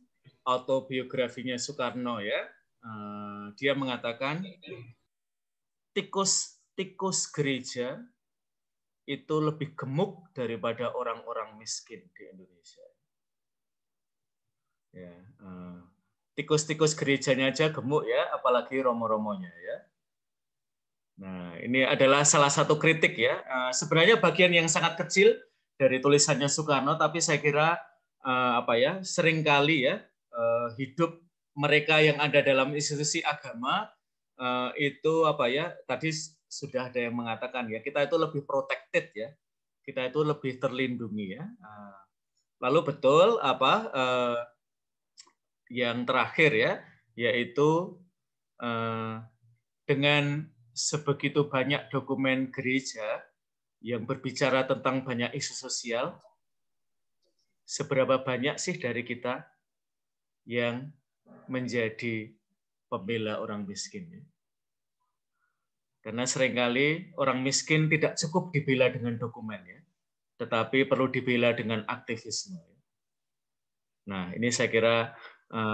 autobiografinya Soekarno ya, dia mengatakan tikus gereja itu lebih gemuk daripada orang-orang miskin di Indonesia. Ya, tikus-tikus gerejanya aja gemuk ya, apalagi romo-romonya ya. Nah, ini adalah salah satu kritik ya. Sebenarnya bagian yang sangat kecil dari tulisannya Soekarno, tapi saya kira seringkali ya hidup mereka yang ada dalam institusi agama itu tadi sudah ada yang mengatakan ya, kita itu lebih protected ya. kita itu lebih terlindungi ya. Lalu betul yang terakhir ya, yaitu dengan sebegitu banyak dokumen gereja yang berbicara tentang banyak isu sosial, seberapa banyak sih dari kita yang menjadi pembela orang miskin? Karena seringkali orang miskin tidak cukup dibela dengan dokumen, ya, tetapi perlu dibela dengan aktivisme. Nah, ini saya kira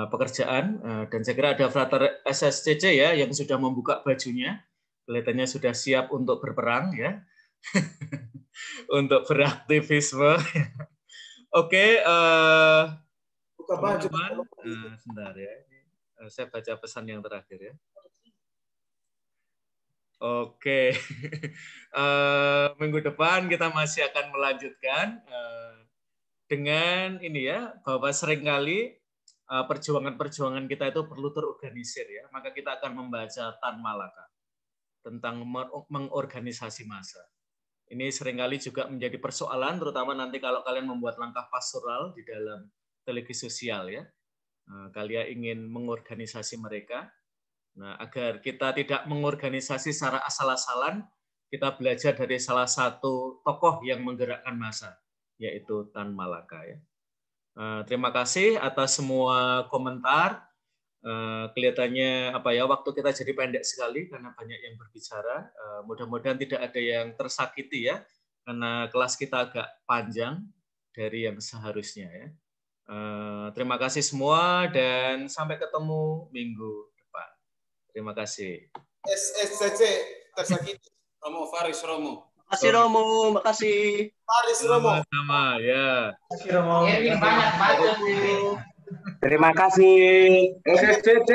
pekerjaan, dan saya kira ada Frater SSCC ya yang sudah membuka bajunya, kelihatannya sudah siap untuk berperang ya, untuk beraktivisme. Oke, teman-teman, sebentar ya, saya baca pesan yang terakhir ya. Oke, minggu depan kita masih akan melanjutkan dengan ini ya, bahwa seringkali perjuangan-perjuangan kita itu perlu terorganisir ya. Maka kita akan membaca Tan Malaka tentang mengorganisasi massa. Ini seringkali juga menjadi persoalan, terutama nanti kalau kalian membuat langkah pastoral di dalam teologi sosial ya. Kalian ingin mengorganisasi mereka. Nah, agar kita tidak mengorganisasi secara asal-asalan, kita belajar dari salah satu tokoh yang menggerakkan massa, yaitu Tan Malaka ya. Terima kasih atas semua komentar. Kelihatannya waktu kita jadi pendek sekali karena banyak yang berbicara. Mudah-mudahan tidak ada yang tersakiti ya, karena kelas kita agak panjang dari yang seharusnya ya. Terima kasih semua dan sampai ketemu minggu depan. Terima kasih.
SSCC tersakiti.
Romo Faris Romo.
Makasih Romo, makasih. Faris Romo.
Sama ya.
Makasih Romo.
Banyak banget.
Terima kasih SSCC.